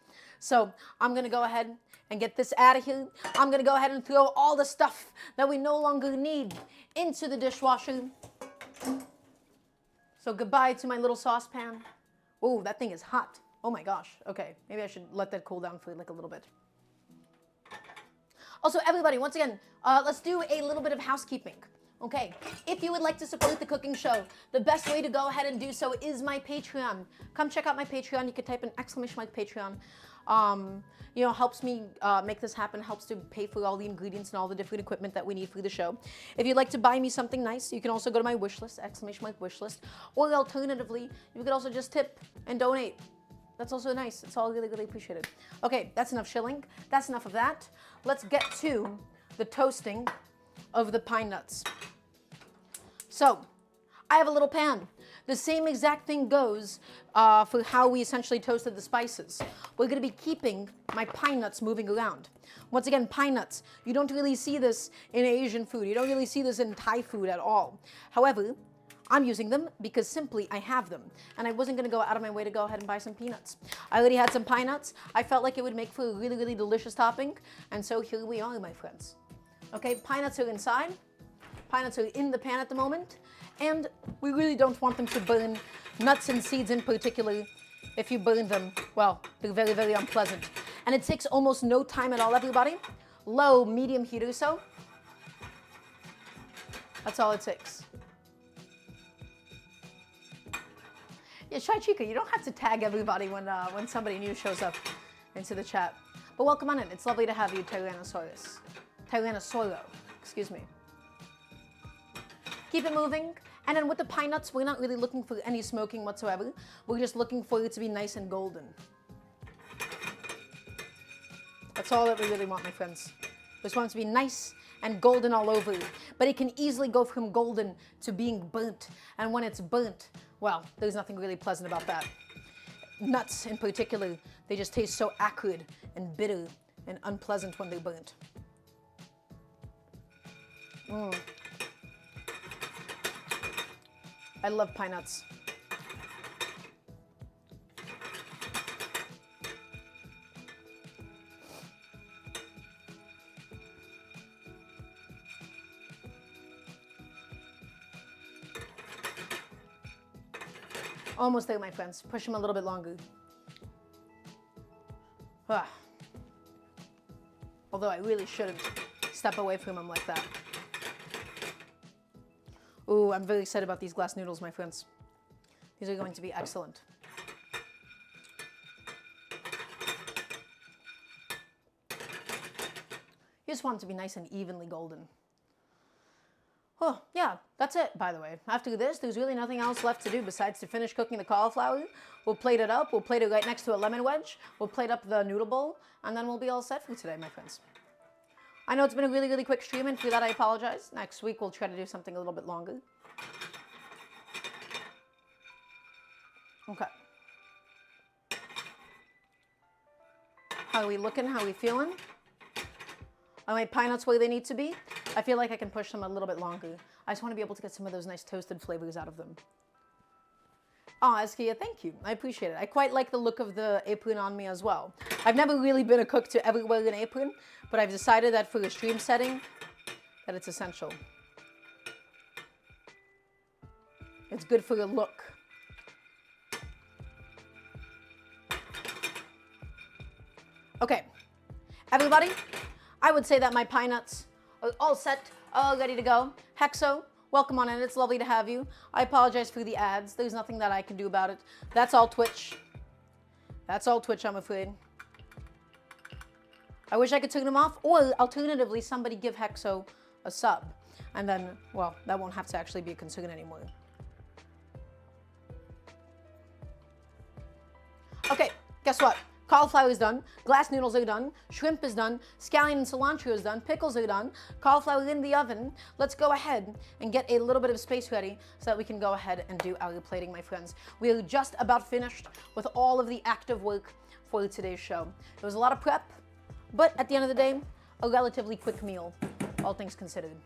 So I'm gonna go ahead and get this out of here. I'm gonna go ahead and throw all the stuff that we no longer need into the dishwasher. So goodbye to my little saucepan. Oh, that thing is hot. Oh my gosh. Okay, maybe I should let that cool down for like a little bit. Also, everybody, once again, let's do a little bit of housekeeping. Okay, if you would like to support the cooking show, the best way to go ahead and do so is my Patreon. Come check out my Patreon. You can type in !Patreon. You know, helps me make this happen, helps to pay for all the ingredients and all the different equipment that we need for the show. If you'd like to buy me something nice, you can also go to my wish list, !Wish list. Or alternatively, you could also just tip and donate. That's also nice. It's all really, really appreciated. Okay, that's enough shilling. That's enough of that. Let's get to the toasting of the pine nuts. So, I have a little pan. The same exact thing goes for how we essentially toasted the spices. We're going to be keeping my pine nuts moving around. Once again, pine nuts. You don't really see this in Asian food. You don't really see this in Thai food at all. However, I'm using them because simply I have them. And I wasn't going to go out of my way to go ahead and buy some peanuts. I already had some pine nuts. I felt like it would make for a really, really delicious topping. And so here we are, my friends. Okay, pine nuts are inside. Pine nuts are in the pan at the moment. And we really don't want them to burn. Nuts and seeds in particular, if you burn them, well, they're very, very unpleasant. And it takes almost no time at all, everybody. Low, medium heat or so. That's all it takes. Yeah, Shy Chica, you don't have to tag everybody when somebody new shows up into the chat. But welcome on in. It's lovely to have you, Tyrannosauro, excuse me. Keep it moving. And then with the pine nuts, we're not really looking for any smoking whatsoever. We're just looking for it to be nice and golden. That's all that we really want, my friends. We just want it to be nice and golden all over. But it can easily go from golden to being burnt. And when it's burnt, well, there's nothing really pleasant about that. Nuts in particular, they just taste so acrid and bitter and unpleasant when they're burnt. I love pine nuts. Almost there, my friends. Push them a little bit longer. Although I really shouldn't step away from them like that. Ooh, I'm very excited about these glass noodles, my friends. These are going to be excellent. You just want it to be nice and evenly golden. Oh, yeah, that's it, by the way. After this, there's really nothing else left to do besides to finish cooking the cauliflower. We'll plate it up. We'll plate it right next to a lemon wedge. We'll plate up the noodle bowl, and then we'll be all set for today, my friends. I know it's been a really, really quick stream, and for that I apologize. Next week, we'll try to do something a little bit longer. Okay. How are we looking? How are we feeling? Are my pine nuts where they need to be? I feel like I can push them a little bit longer. I just want to be able to get some of those nice toasted flavors out of them. Oh, Askia, thank you. I appreciate it. I quite like the look of the apron on me as well. I've never really been a cook to ever wear an apron, but I've decided that for a stream setting, that it's essential. It's good for the look. Okay, everybody, I would say that my pine nuts are all set, all ready to go. Hexo, welcome on in. It's lovely to have you. I apologize for the ads. There's nothing that I can do about it. That's all Twitch. That's all Twitch, I'm afraid. I wish I could turn them off, or alternatively, somebody give Hexo a sub. And then, well, that won't have to actually be a concern anymore. Okay, guess what? Cauliflower is done, glass noodles are done, shrimp is done, scallion and cilantro is done, pickles are done, cauliflower in the oven. Let's go ahead and get a little bit of space ready so that we can go ahead and do our plating, my friends. We are just about finished with all of the active work for today's show. It was a lot of prep, but at the end of the day, a relatively quick meal, all things considered.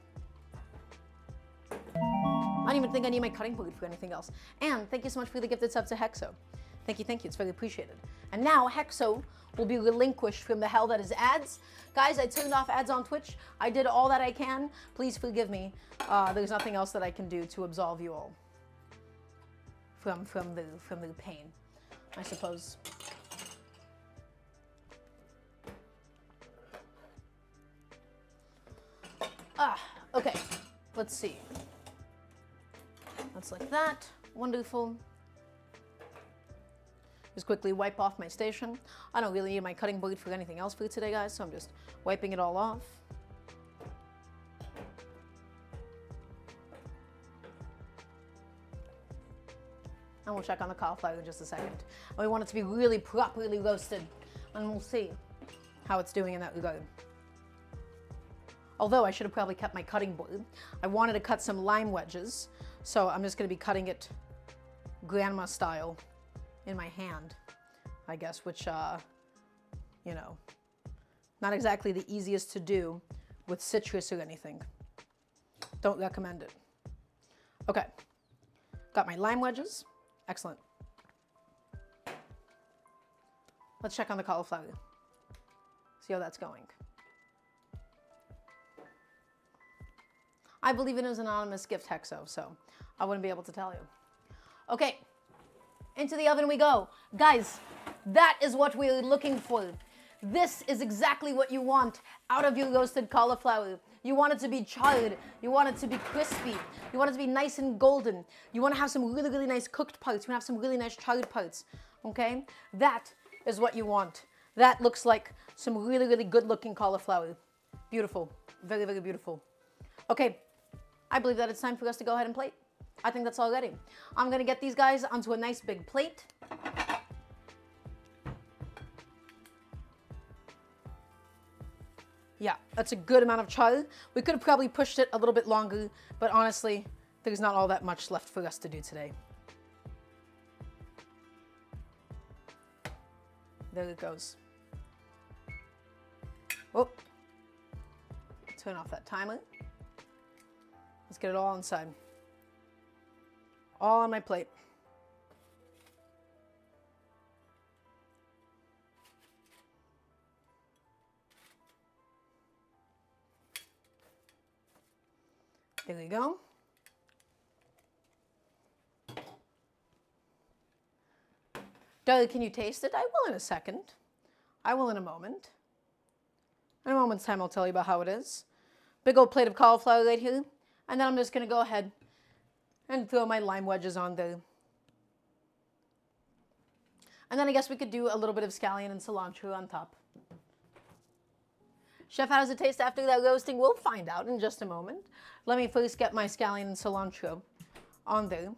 I don't even think I need my cutting board for anything else. And thank you so much for the gifted sub to Hexo. Thank you, thank you. It's very appreciated. And now Hexo will be relinquished from the hell that is ads. Guys, I turned off ads on Twitch. I did all that I can. Please forgive me. There's nothing else that I can do to absolve you all from the pain, I suppose. Okay. Let's see. That's like that. Wonderful. Just quickly wipe off my station. I don't really need my cutting board for anything else for today, guys, so I'm just wiping it all off. And we'll check on the cauliflower in just a second. And we want it to be really properly roasted, and we'll see how it's doing in that regard. Although I should have probably kept my cutting board. I wanted to cut some lime wedges, so I'm just going to be cutting it grandma style in my hand, I guess, which, you know, not exactly the easiest to do with citrus or anything. Don't recommend it. Okay, got my lime wedges. Excellent. Let's check on the cauliflower. See how that's going. I believe it is an anonymous gift, Hexo, so I wouldn't be able to tell you. Okay, into the oven we go. Guys, that is what we're looking for. This is exactly what you want out of your roasted cauliflower. You want it to be charred. You want it to be crispy. You want it to be nice and golden. You want to have some really, really nice cooked parts. You want to have some really nice charred parts, okay? That is what you want. That looks like some really, really good looking cauliflower. Beautiful, very, very beautiful. Okay, I believe that it's time for us to go ahead and plate. I think that's all ready. I'm gonna get these guys onto a nice big plate. Yeah, that's a good amount of char. We could have probably pushed it a little bit longer, but honestly, there's not all that much left for us to do today. There it goes. Oh, turn off that timer. Let's get it all inside. All on my plate. There we go. Darla, can you taste it? I will in a second. I will in a moment. In a moment's time, I'll tell you about how it is. Big old plate of cauliflower right here. And then I'm just going to go ahead and throw my lime wedges on there. And then I guess we could do a little bit of scallion and cilantro on top. Chef, how does it taste after that roasting? We'll find out in just a moment. Let me first get my scallion and cilantro on there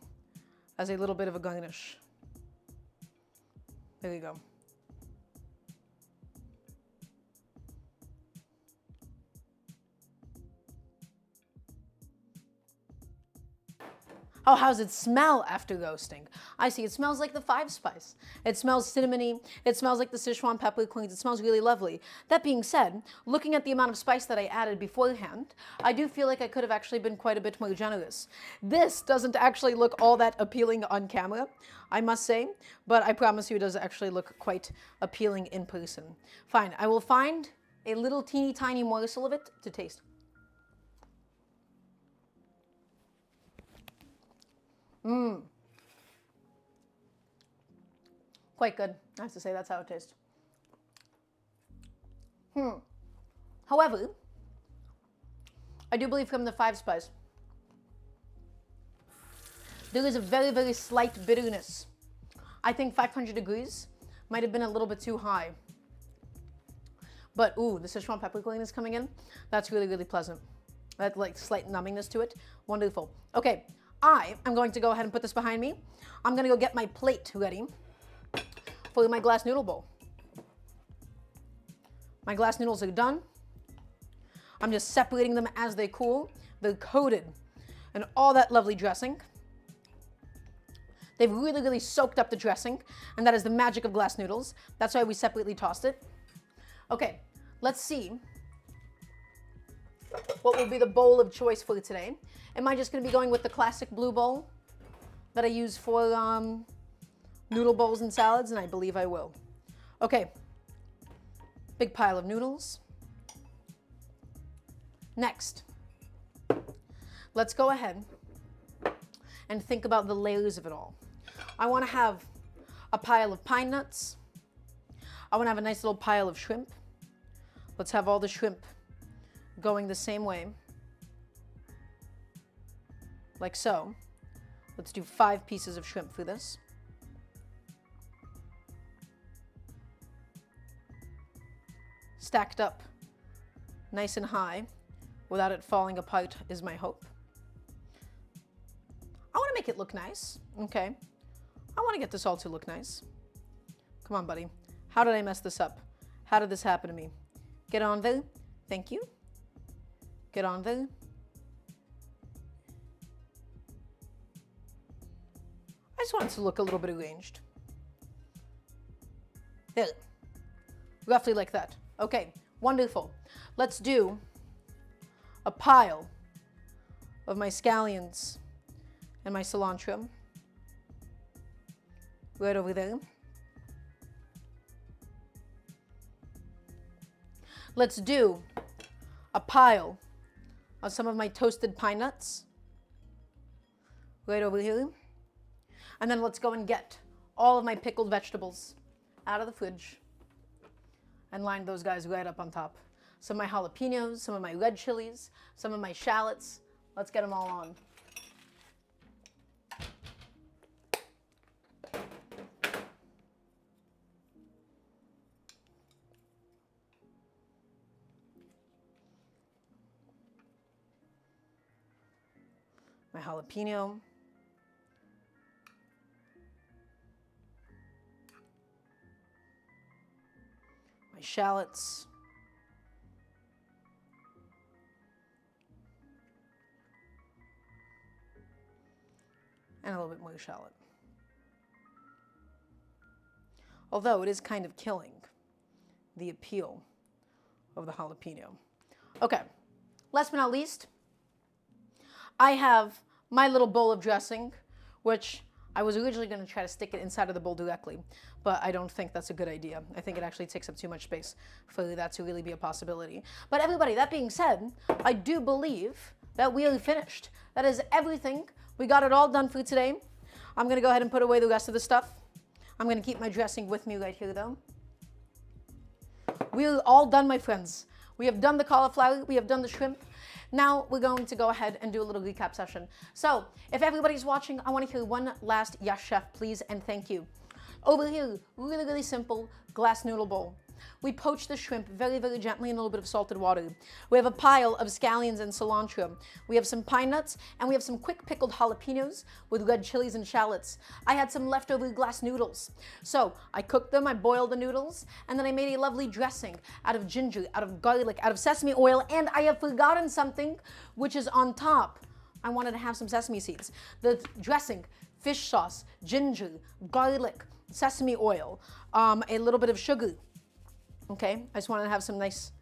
as a little bit of a garnish. There we go. Oh, how does it smell after roasting? I see, it smells like the 5-spice. It smells cinnamony. It smells like the Sichuan peppercorns. It smells really lovely. That being said, looking at the amount of spice that I added beforehand, I do feel like I could have actually been quite a bit more generous. This doesn't actually look all that appealing on camera, I must say, but I promise you it does actually look quite appealing in person. Fine, I will find a little teeny tiny morsel of it to taste. Mmm. Quite good. I have to say that's how it tastes. However, I do believe from the 5-spice, there is a very, very slight bitterness. I think 500 degrees might have been a little bit too high. But, ooh, the Sichuan peppercorn is coming in. That's really, really pleasant. That like slight numbingness to it. Wonderful. Okay. I am going to go ahead and put this behind me. I'm going to go get my plate ready for my glass noodle bowl. My glass noodles are done. I'm just separating them as they cool. They're coated in all that lovely dressing. They've really, really soaked up the dressing, and that is the magic of glass noodles. That's why we separately tossed it. Okay, let's see what will be the bowl of choice for today. Am I just going to be going with the classic blue bowl that I use for noodle bowls and salads, and I believe I will. Okay, big pile of noodles. Next, let's go ahead and think about the layers of it all. I want to have a pile of pine nuts. I want to have a nice little pile of shrimp. Let's have all the shrimp going the same way, like so. Let's do 5 pieces of shrimp for this. Stacked up nice and high without it falling apart is my hope. I want to make it look nice, okay? I want to get this all to look nice. Come on, buddy. How did I mess this up? How did this happen to me? Get on there. Thank you. Get on there. I just want it to look a little bit arranged. There. Roughly like that. Okay, wonderful. Let's do a pile of my scallions and my cilantro right over there. Let's do a pile of some of my toasted pine nuts right over here. And then let's go and get all of my pickled vegetables out of the fridge and line those guys right up on top. Some of my jalapenos, some of my red chilies, some of my shallots. Let's get them all on. My jalapeno. My shallots. And a little bit more shallot. Although it is kind of killing the appeal of the jalapeno. Okay, last but not least, I have my little bowl of dressing, which I was originally going to try to stick it inside of the bowl directly, but I don't think that's a good idea. I think it actually takes up too much space for that to really be a possibility. But everybody, that being said, I do believe that we are finished. That is everything. We got it all done for today. I'm going to go ahead and put away the rest of the stuff. I'm going to keep my dressing with me right here, though. We're all done, my friends. We have done the cauliflower. We have done the shrimp. Now we're going to go ahead and do a little recap session. So if everybody's watching, I want to hear one last yes, chef, please, and thank you. Over here, really, really simple glass noodle bowl. We poach the shrimp very, very gently in a little bit of salted water. We have a pile of scallions and cilantro. We have some pine nuts, and we have some quick pickled jalapenos with red chilies and shallots. I had some leftover glass noodles. So I cooked them, I boiled the noodles, and then I made a lovely dressing out of ginger, out of garlic, out of sesame oil, and I have forgotten something, which is on top. I wanted to have some sesame seeds. The dressing, fish sauce, ginger, garlic, sesame oil, a little bit of sugar. Okay, I just wanted to have some nice,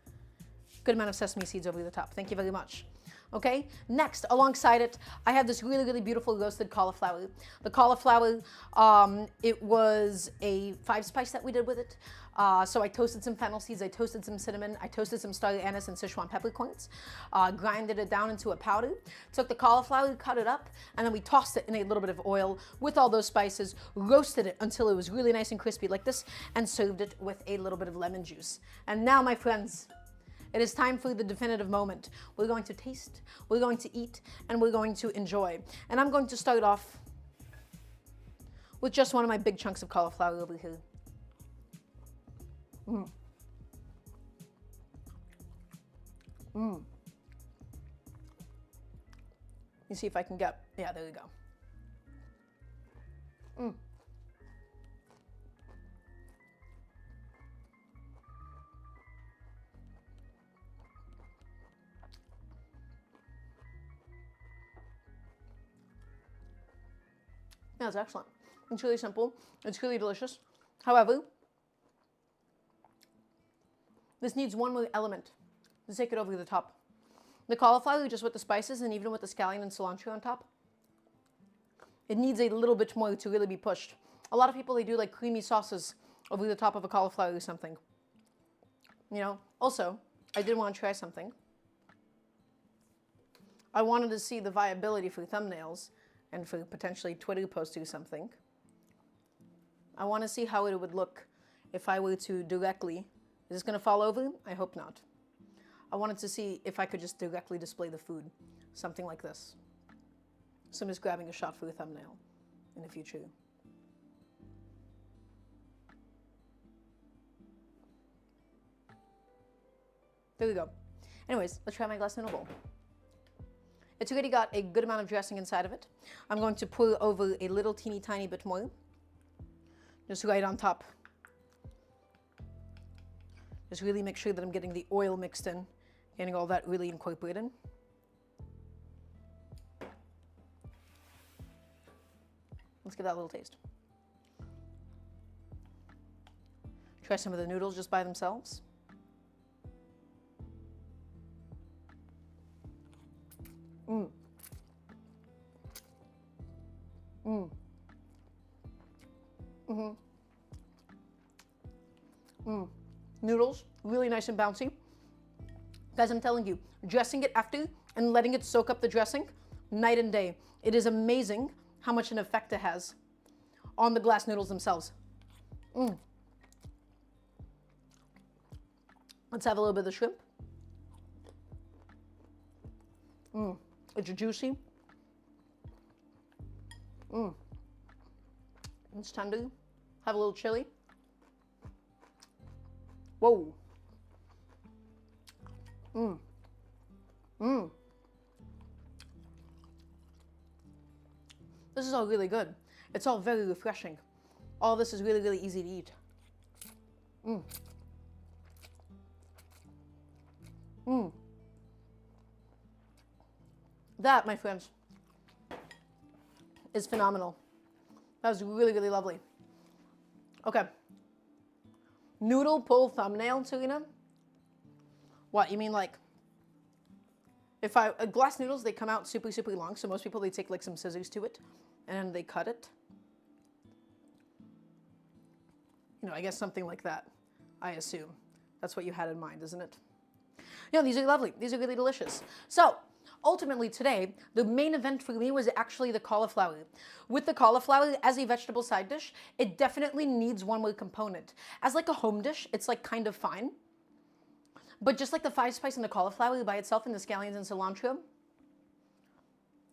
good amount of sesame seeds over the top. Thank you very much. Okay, next, alongside it, I have this really, really beautiful roasted cauliflower. The cauliflower, it was a 5-spice that we did with it. So I toasted some fennel seeds, I toasted some cinnamon, I toasted some star anise and Sichuan peppercorns, grinded it down into a powder, took the cauliflower, cut it up, and then we tossed it in a little bit of oil with all those spices, roasted it until it was really nice and crispy like this, and served it with a little bit of lemon juice. And now, my friends, it is time for the definitive moment. We're going to taste, we're going to eat, and we're going to enjoy. And I'm going to start off with just one of my big chunks of cauliflower over here. Let me see if I can get, yeah, there we go. Yeah, it's excellent. It's really simple. It's really delicious. However, this needs one more element to take it over the top. The cauliflower, just with the spices and even with the scallion and cilantro on top, it needs a little bit more to really be pushed. A lot of people, they do like creamy sauces over the top of a cauliflower or something. You know, also, I did want to try something. I wanted to see the viability for thumbnails and for potentially Twitter posts or something. I want to see how it would look if I were to directly, is this going to fall over? I hope not. I wanted to see if I could just directly display the food, something like this. So I'm just grabbing a shot for the thumbnail in the future. There we go. Anyways, let's try my glass noodle bowl. It's already got a good amount of dressing inside of it. I'm going to pour over a little teeny tiny bit more, just right on top. Just really make sure that I'm getting the oil mixed in, getting all that really incorporated. Let's give that a little taste. Try some of the noodles just by themselves. Mmm. Mmm. Mm-hmm. Mmm. Noodles, really nice and bouncy. Guys, I'm telling you, dressing it after and letting it soak up the dressing, night and day. It is amazing how much an effect it has on the glass noodles themselves. Mmm. Let's have a little bit of the shrimp. Mmm. It's juicy. Mmm. It's tender. Have a little chili. Whoa. Mmm. Mmm. This is all really good. It's all very refreshing. All this is really, really easy to eat. Mmm. Mmm. That, my friends, is phenomenal. That was really, really lovely. Okay. Noodle pull thumbnail, Serena? What, you mean like, if glass noodles, they come out super, super long, so most people, they take like some scissors to it, and then they cut it. You know, I guess something like that, I assume. That's what you had in mind, isn't it? You know, these are lovely. These are really delicious. So, ultimately today, the main event for me was actually the cauliflower. With the cauliflower as a vegetable side dish, it definitely needs one more component. As like a home dish, it's like kind of fine. But just like the five spice and the cauliflower by itself and the scallions and cilantro,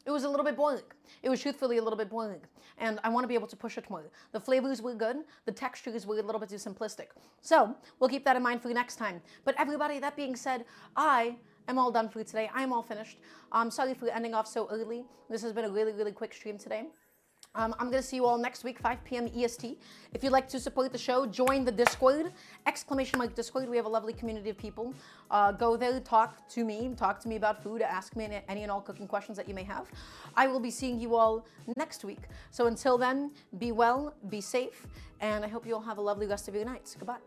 it was a little bit boring. It was truthfully a little bit boring. And I want to be able to push it more. The flavors were good. The textures were a little bit too simplistic. So we'll keep that in mind for next time. But everybody, that being said, I am all done for today. I am all finished. I'm sorry for ending off so early. This has been a really, really quick stream today. I'm going to see you all next week, 5 p.m. EST. If you'd like to support the show, join the Discord, ! Discord. We have a lovely community of people. Go there, talk to me about food, ask me any and all cooking questions that you may have. I will be seeing you all next week. So until then, be well, be safe, and I hope you all have a lovely rest of your nights. Goodbye.